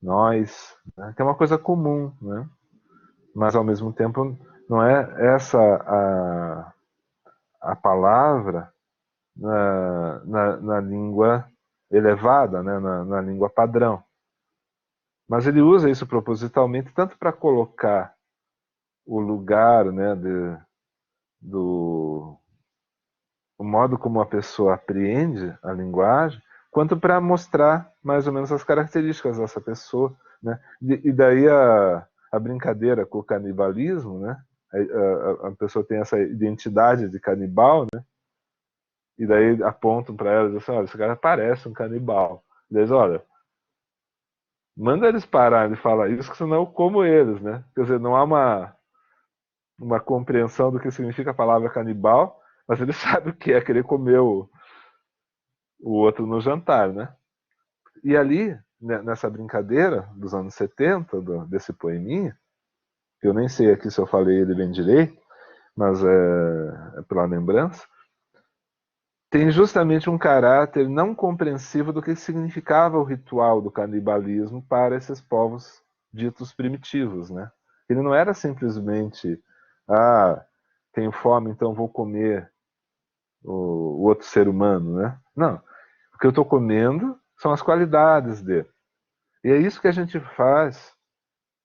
nós, né, que é uma coisa comum, né, mas ao mesmo tempo não é essa a palavra na língua elevada, né, na língua padrão. Mas ele usa isso propositalmente tanto para colocar o lugar, né, do o modo como a pessoa apreende a linguagem, quanto para mostrar mais ou menos as características dessa pessoa, né? E daí a brincadeira com o canibalismo, né? A pessoa tem essa identidade de canibal, né? E daí apontam para ela e dizem assim, olha, esse cara parece um canibal. E eles, olha, manda eles parar de falar isso, que senão eu como eles, né? Quer dizer, não há uma compreensão do que significa a palavra canibal, mas ele sabe o que é querer comer o outro no jantar, né? E ali, nessa brincadeira dos anos 70, desse poeminha, que eu nem sei aqui se eu falei ele bem direito, mas é pela lembrança, tem justamente um caráter não compreensivo do que significava o ritual do canibalismo para esses povos ditos primitivos, né? Ele não era simplesmente, tenho fome, então vou comer o outro ser humano, né? Não, o que eu estou comendo são as qualidades dele. E é isso que a gente faz,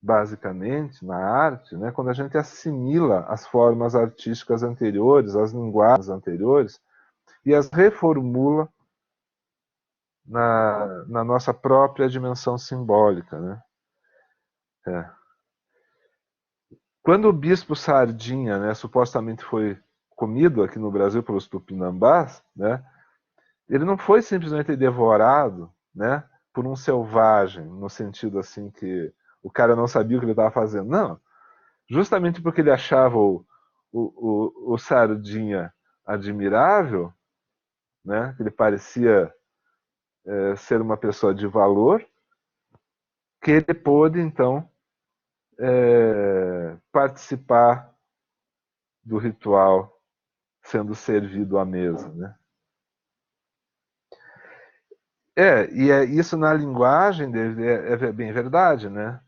basicamente, na arte, né? Quando a gente assimila as formas artísticas anteriores, as linguagens anteriores, e as reformula na nossa própria dimensão simbólica, né? É. Quando o bispo Sardinha, né, supostamente foi comido aqui no Brasil pelos tupinambás, né, ele não foi simplesmente devorado, né, por um selvagem, no sentido assim que o cara não sabia o que ele estava fazendo. Não, justamente porque ele achava o Sardinha admirável, né, ele parecia ser uma pessoa de valor, que ele pôde, então, participar do ritual sendo servido à mesa, né? E isso na linguagem dele é bem verdade, né?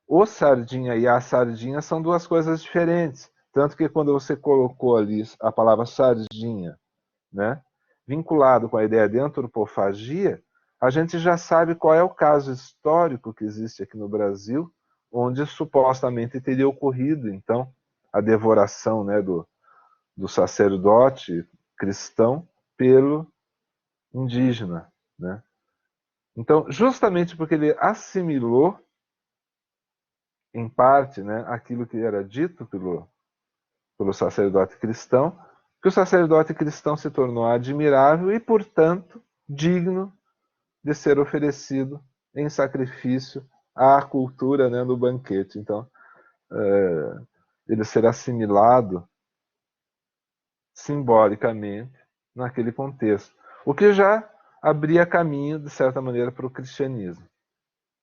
O sardinha e a sardinha são duas coisas diferentes. Tanto que quando você colocou ali a palavra sardinha, né, vinculado com a ideia de antropofagia, a gente já sabe qual é o caso histórico que existe aqui no Brasil, onde supostamente teria ocorrido, então, a devoração, né, do sacerdote cristão pelo indígena, né? Então, justamente porque ele assimilou, em parte, né, aquilo que era dito pelo sacerdote cristão, que o sacerdote cristão se tornou admirável e, portanto, digno de ser oferecido em sacrifício à cultura, né, no banquete. Então, ele será assimilado simbolicamente naquele contexto, o que já abria caminho, de certa maneira, para o cristianismo.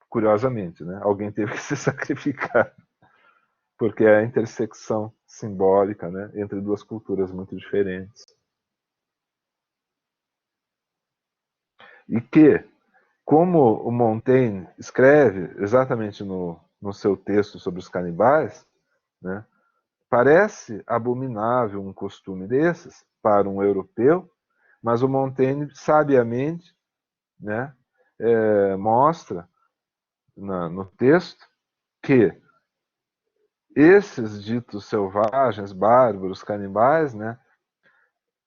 Curiosamente, né? Alguém teve que se sacrificar, porque é a intersecção simbólica, né, entre duas culturas muito diferentes. E que, como o Montaigne escreve exatamente no seu texto sobre os canibais, né, parece abominável um costume desses para um europeu, mas o Montaigne sabiamente, né, mostra no texto que esses ditos selvagens, bárbaros, canibais, né,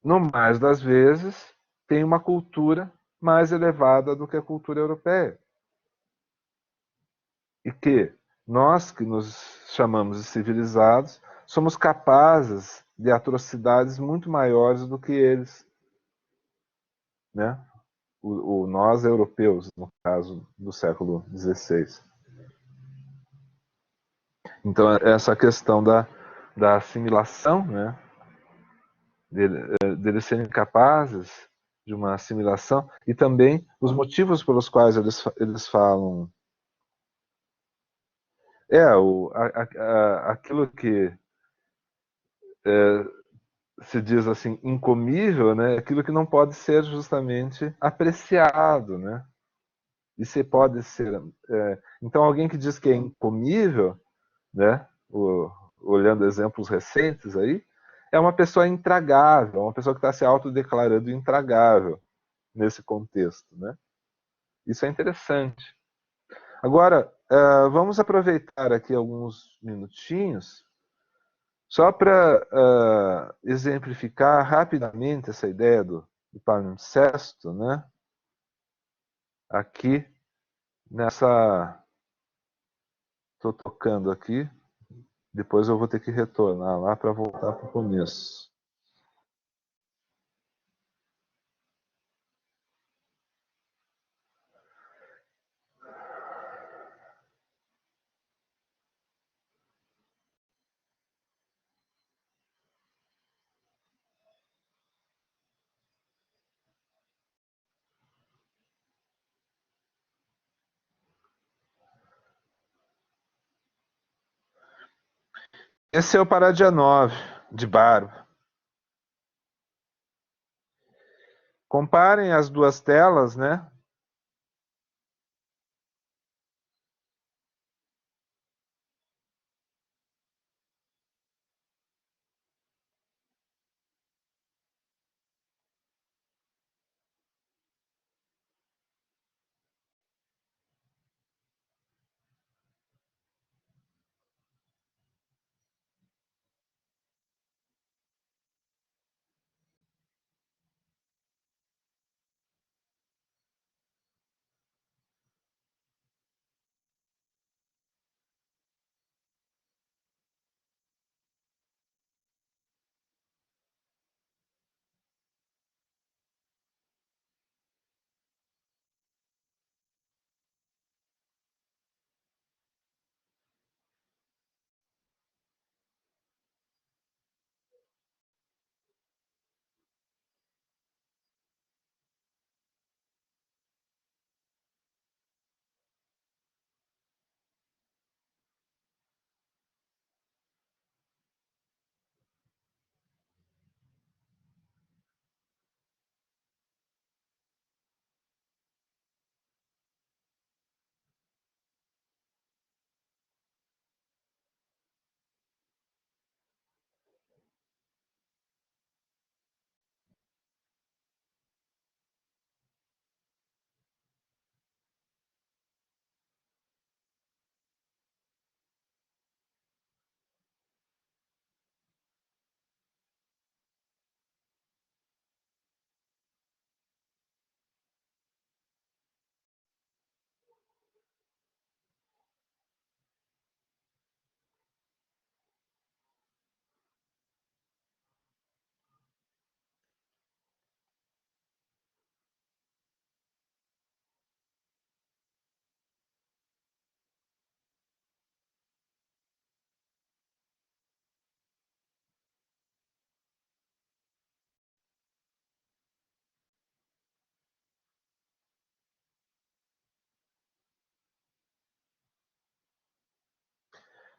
no mais das vezes, têm uma cultura mais elevada do que a cultura europeia. E que nós, que nos chamamos de civilizados, somos capazes de atrocidades muito maiores do que eles, né? O nós europeus, no caso do século XVI. Então, essa questão da assimilação, né? Deles serem capazes de uma assimilação, e também os motivos pelos quais eles falam. Aquilo que se diz assim, incomível, né? Aquilo que não pode ser justamente apreciado, né? E se pode ser. Então, alguém que diz que é incomível, né? Olhando exemplos recentes aí, é uma pessoa intragável, uma pessoa que está se autodeclarando intragável nesse contexto, né? Isso é interessante. Agora, vamos aproveitar aqui alguns minutinhos só para exemplificar rapidamente essa ideia do palimpsesto, né? Aqui nessa. Estou tocando aqui, depois eu vou ter que retornar lá para voltar para o começo. Esse é o Paradia 9, de Barba. Comparem as duas telas, né?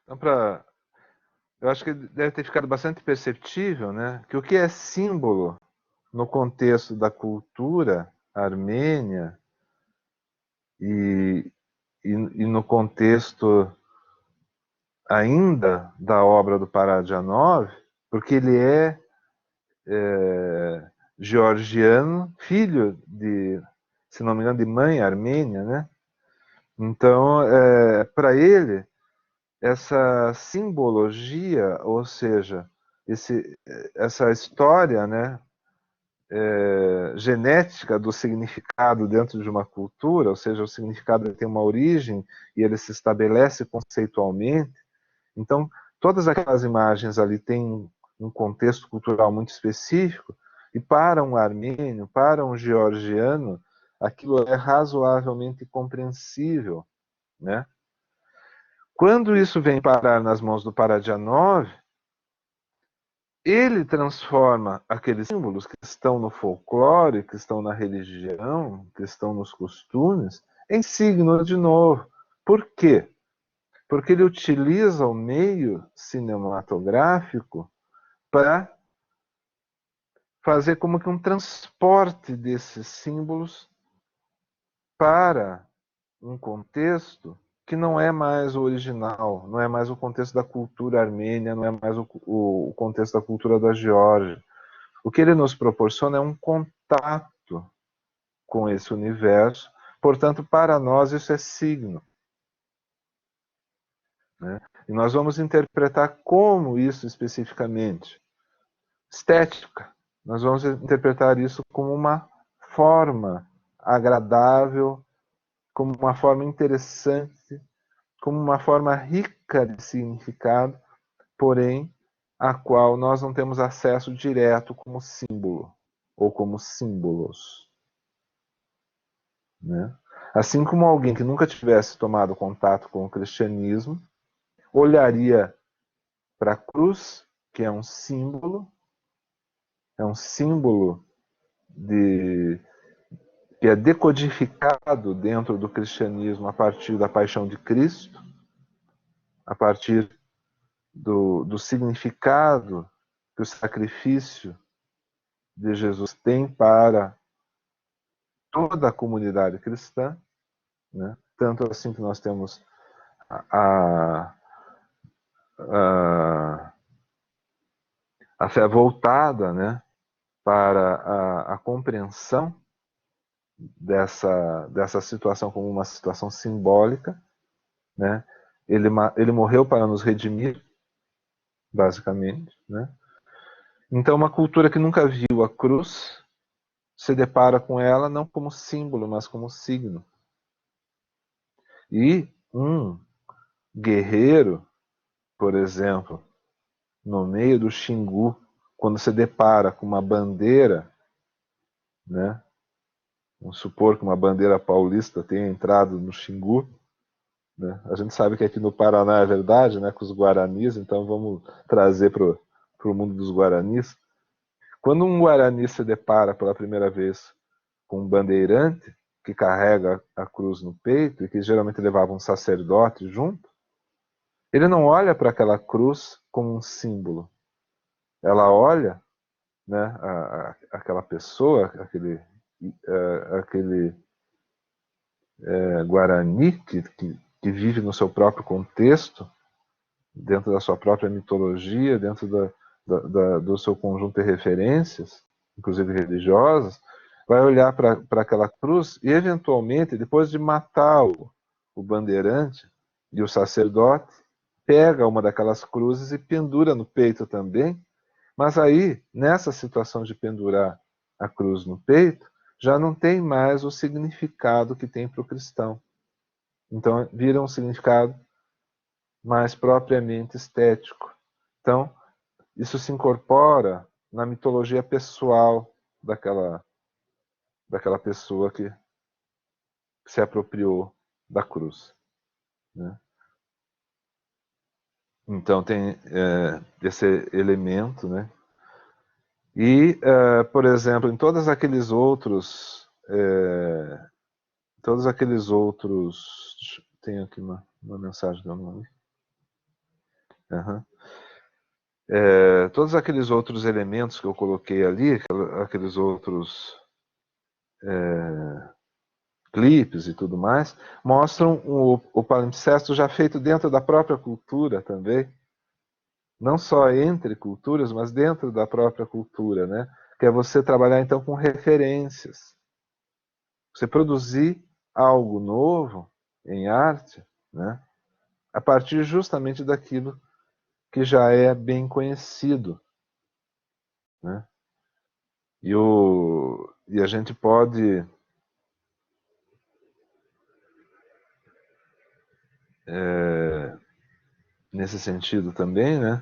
Então, eu acho que deve ter ficado bastante perceptível, né, que o que é símbolo no contexto da cultura armênia e, e no contexto ainda da obra do Parajanov, porque ele é georgiano, filho de, se não me engano, de mãe armênia, né? Então, para ele, essa simbologia, ou seja, essa história, né, genética do significado dentro de uma cultura, ou seja, o significado tem uma origem e ele se estabelece conceitualmente. Então, todas aquelas imagens ali têm um contexto cultural muito específico, e para um armênio, para um georgiano, aquilo é razoavelmente compreensível, né? Quando isso vem parar nas mãos do Parajanov, ele transforma aqueles símbolos que estão no folclore, que estão na religião, que estão nos costumes, em signos de novo. Por quê? Porque ele utiliza o meio cinematográfico para fazer como que um transporte desses símbolos para um contexto que não é mais o original, não é mais o contexto da cultura armênia, não é mais o contexto da cultura da Geórgia. O que ele nos proporciona é um contato com esse universo, portanto, para nós isso é signo. Né? E nós vamos interpretar como isso especificamente. Estética. Nós vamos interpretar isso como uma forma agradável, como uma forma interessante, como uma forma rica de significado, porém a qual nós não temos acesso direto como símbolo ou como símbolos. Né? Assim como alguém que nunca tivesse tomado contato com o cristianismo olharia para a cruz, que é um símbolo de que é decodificado dentro do cristianismo a partir da paixão de Cristo, a partir do significado que o sacrifício de Jesus tem para toda a comunidade cristã, né? Tanto assim que nós temos a, a, a fé voltada, né, para a compreensão dessa situação como uma situação simbólica, né? Ele morreu para nos redimir, basicamente, né? Então, uma cultura que nunca viu a cruz se depara com ela não como símbolo, mas como signo. E um guerreiro, por exemplo, no meio do Xingu, quando se depara com uma bandeira, né? Vamos supor que uma bandeira paulista tenha entrado no Xingu, né? A gente sabe que aqui no Paraná é verdade, né? Com os guaranis, então vamos trazer para o mundo dos guaranis. Quando um guarani se depara pela primeira vez com um bandeirante que carrega a cruz no peito e que geralmente levava um sacerdote junto, ele não olha para aquela cruz como um símbolo. Ela olha, né, aquela pessoa, aquele guarani que vive no seu próprio contexto, dentro da sua própria mitologia, dentro do seu conjunto de referências, inclusive religiosas, vai olhar para aquela cruz e, eventualmente, depois de matar o bandeirante e o sacerdote, pega uma daquelas cruzes e pendura no peito também. Mas aí, nessa situação de pendurar a cruz no peito, já não tem mais o significado que tem para o cristão. Então, vira um significado mais propriamente estético. Então, isso se incorpora na mitologia pessoal daquela pessoa que se apropriou da cruz. Né? Então tem esse elemento, né? E, por exemplo, em todos aqueles outros, tenho aqui uma mensagem do nome. Uhum. Todos aqueles outros elementos que eu coloquei ali, aqueles outros clipes e tudo mais, mostram o palimpsesto já feito dentro da própria cultura também, não só entre culturas, mas dentro da própria cultura, né? Que é você trabalhar então com referências, você produzir algo novo em arte, né? A partir justamente daquilo que já é bem conhecido, né? E a gente pode nesse sentido também, né?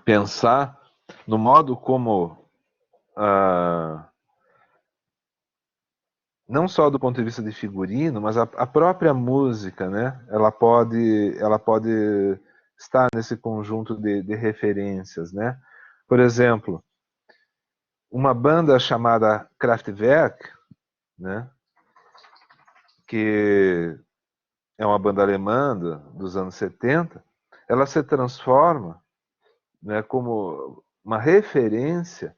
Pensar no modo como não só do ponto de vista de figurino, mas a própria música, né? Ela pode estar nesse conjunto de referências, né? Por exemplo, uma banda chamada Kraftwerk, né? Que é uma banda alemã dos anos 70, ela se transforma, né, como uma referência,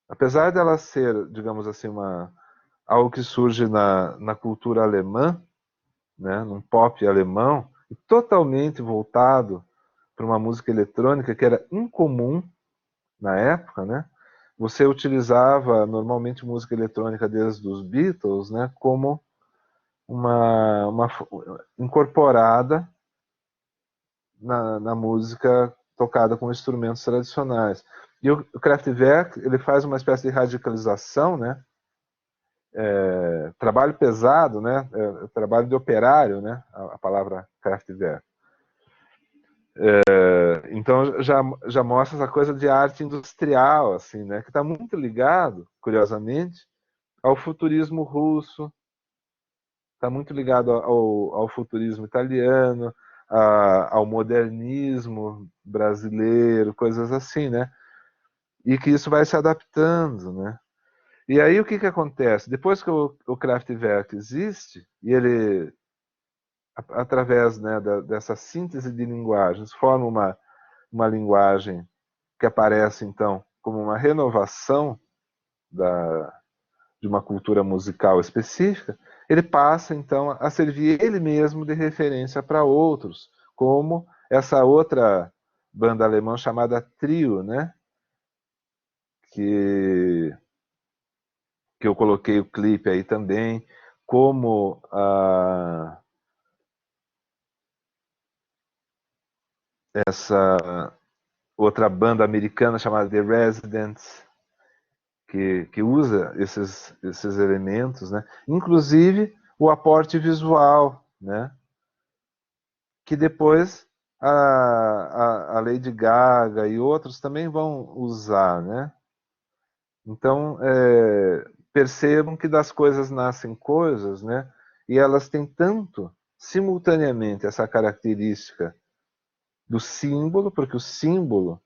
apesar dela ser, digamos assim, algo que surge na cultura alemã, né, num pop alemão, totalmente voltado para uma música eletrônica que era incomum na época, né? Você utilizava normalmente música eletrônica desde os Beatles, né, como uma incorporada na música tocada com instrumentos tradicionais. E o Kraftwerk, ele faz uma espécie de radicalização, né? Trabalho pesado, né? Trabalho de operário, né? A palavra Kraftwerk. Então já mostra essa coisa de arte industrial, assim, né? Que está muito ligado, curiosamente, ao futurismo russo, está muito ligado ao futurismo italiano, ao modernismo brasileiro, coisas assim, né? E que isso vai se adaptando, né? E aí o que acontece? Depois que o Kraftwerk existe, e ele, através, né, dessa síntese de linguagens, forma uma linguagem que aparece, então, como uma renovação de uma cultura musical específica, ele passa, então, a servir ele mesmo de referência para outros, como essa outra banda alemã chamada Trio, né? Que eu coloquei o clipe aí também, como essa outra banda americana chamada The Residents, que usa esses elementos, né? Inclusive o aporte visual, né? Que depois a Lady Gaga e outros também vão usar, né? Então, percebam que das coisas nascem coisas, né? E elas têm tanto, simultaneamente, essa característica do símbolo, porque o símbolo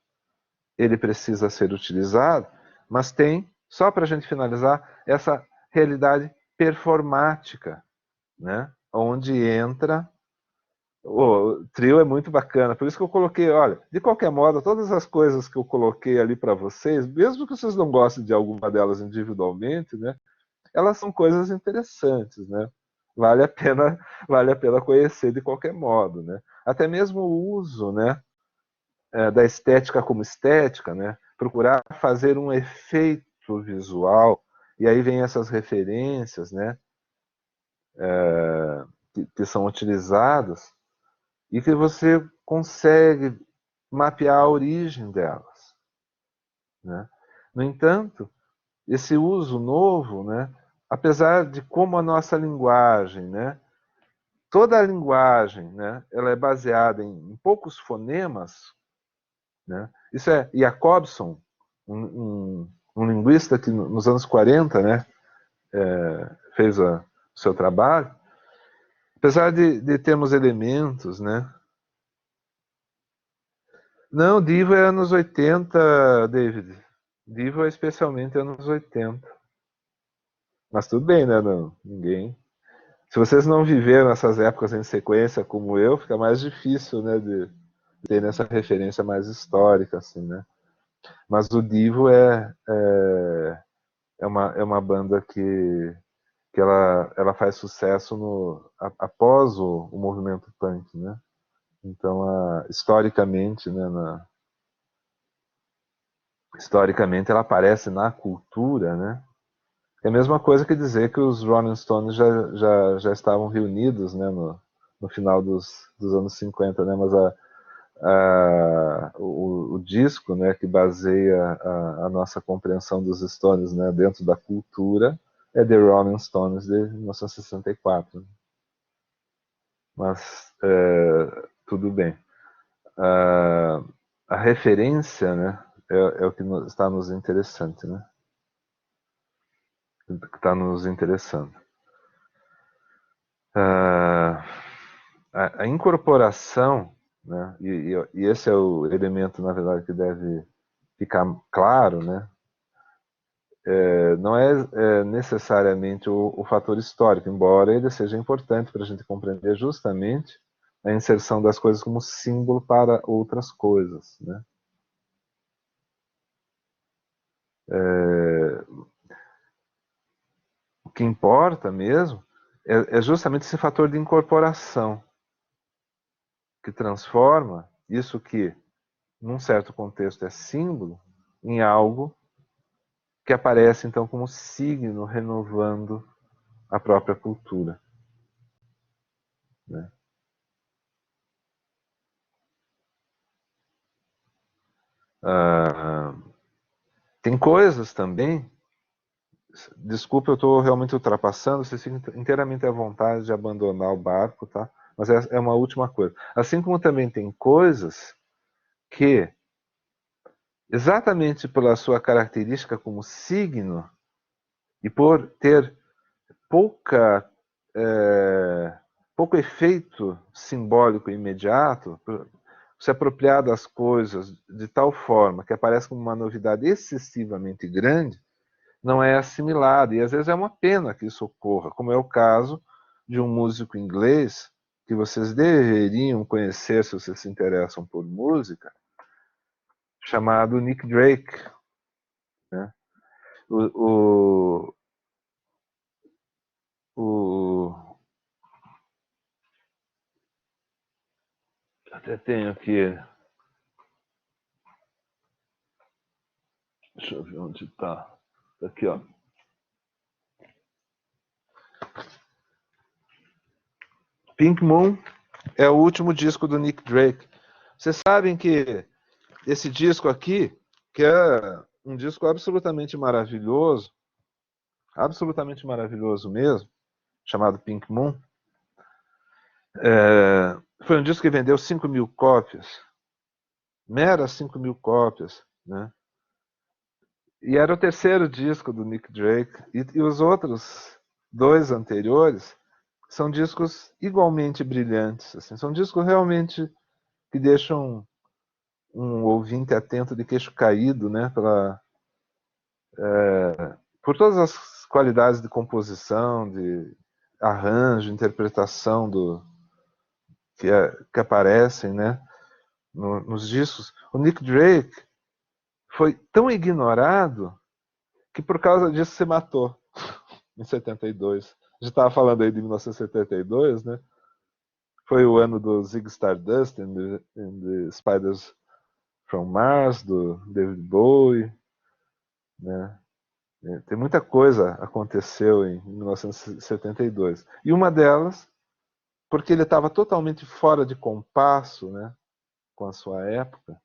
ele precisa ser utilizado, mas tem, só para a gente finalizar, essa realidade performática, né? Onde entra o trio é muito bacana, por isso que eu coloquei, olha, de qualquer modo, todas as coisas que eu coloquei ali para vocês, mesmo que vocês não gostem de alguma delas individualmente, né, elas são coisas interessantes, né? Vale a pena, vale a pena conhecer de qualquer modo, né? Até mesmo o uso, né, da estética como estética, né? Procurar fazer um efeito visual, e aí vem essas referências, né, que são utilizadas e que você consegue mapear a origem delas, né? No entanto, esse uso novo, né, apesar de como a nossa linguagem, né, toda a linguagem, né, ela é baseada em poucos fonemas, né? Isso é Jacobson, um linguista que nos anos 40, né, fez o seu trabalho. Apesar de termos elementos, né? Não, Divo é anos 80, David. Divo é especialmente anos 80. Mas tudo bem, né? Não, ninguém. Se vocês não viveram essas épocas em sequência como eu, fica mais difícil, né, de ter essa referência mais histórica, assim, né? Mas o Divo é uma banda que ela faz sucesso após o movimento punk, né? Então, historicamente, né, historicamente ela aparece na cultura, né? É a mesma coisa que dizer que os Rolling Stones já estavam reunidos, né, no final dos anos 50, né? Mas o disco, né, que baseia a nossa compreensão dos Stones, né, dentro da cultura é The Rolling Stones de 1964. Mas tudo bem. A referência, né, é o que está nos interessante, né? Que está nos interessando. A incorporação, né, e esse é o elemento, na verdade, que deve ficar claro, né? Não é necessariamente o fator histórico, embora ele seja importante para a gente compreender justamente a inserção das coisas como símbolo para outras coisas, né? O que importa mesmo é justamente esse fator de incorporação que transforma isso que, num certo contexto, é símbolo, em algo que aparece então como signo renovando a própria cultura, né? Ah, tem coisas também. Desculpa, eu estou realmente ultrapassando. Vocês ficam inteiramente à vontade de abandonar o barco, tá? Mas é uma última coisa. Assim como também tem coisas que, exatamente pela sua característica como signo e por ter pouca, é, pouco efeito simbólico imediato, se apropriar das coisas de tal forma que aparece como uma novidade excessivamente grande, não é assimilado. E às vezes é uma pena que isso ocorra, como é o caso de um músico inglês que vocês deveriam conhecer se vocês se interessam por música, chamado Nick Drake, né? O, o, até tenho aqui, deixa eu ver onde está. Aqui, ó. Pink Moon é o último disco do Nick Drake. Vocês sabem que esse disco aqui, que é um disco absolutamente maravilhoso mesmo, chamado Pink Moon, foi um disco que vendeu 5.000 cópias, meras 5.000 cópias, né? E era o terceiro disco do Nick Drake, e os outros dois anteriores são discos igualmente brilhantes, assim, são discos realmente que deixam um ouvinte atento de queixo caído, né, por todas as qualidades de composição, de arranjo, interpretação que aparecem, né, nos discos. O Nick Drake foi tão ignorado que por causa disso se matou em 72. A gente estava falando aí de 1972, né? Foi o ano do Zig Stardust and the Spiders from Mars, do David Bowie, né? Tem muita coisa aconteceu em 1972. E uma delas, porque ele estava totalmente fora de compasso, né, com a sua época,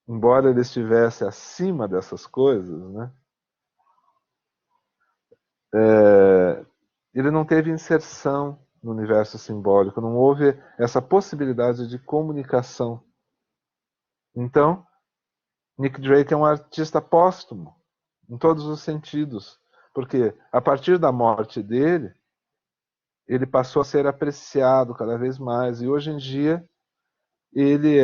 embora ele estivesse acima dessas coisas, né, ele não teve inserção no universo simbólico, não houve essa possibilidade de comunicação. Então, Nick Drake é um artista póstumo, em todos os sentidos, porque a partir da morte dele, ele passou a ser apreciado cada vez mais, e hoje em dia ele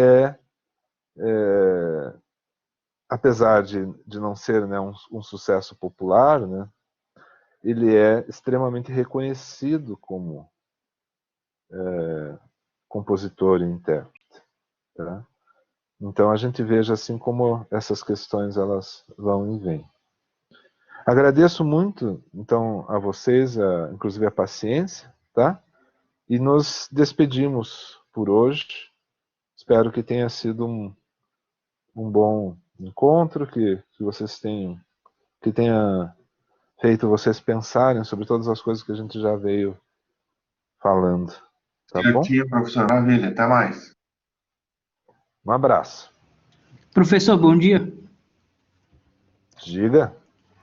apesar de não ser, né, um sucesso popular, né, ele é extremamente reconhecido como compositor e intérprete. Tá? Então a gente veja assim como essas questões elas vão e vêm. Agradeço muito, então, a vocês, inclusive a paciência, tá? E nos despedimos por hoje. Espero que tenha sido um bom encontro, que vocês tenha feito vocês pensarem sobre todas as coisas que a gente já veio falando, tá bom? Certinho, professor. Maravilha. Até mais. Um abraço. Professor, bom dia. Diga.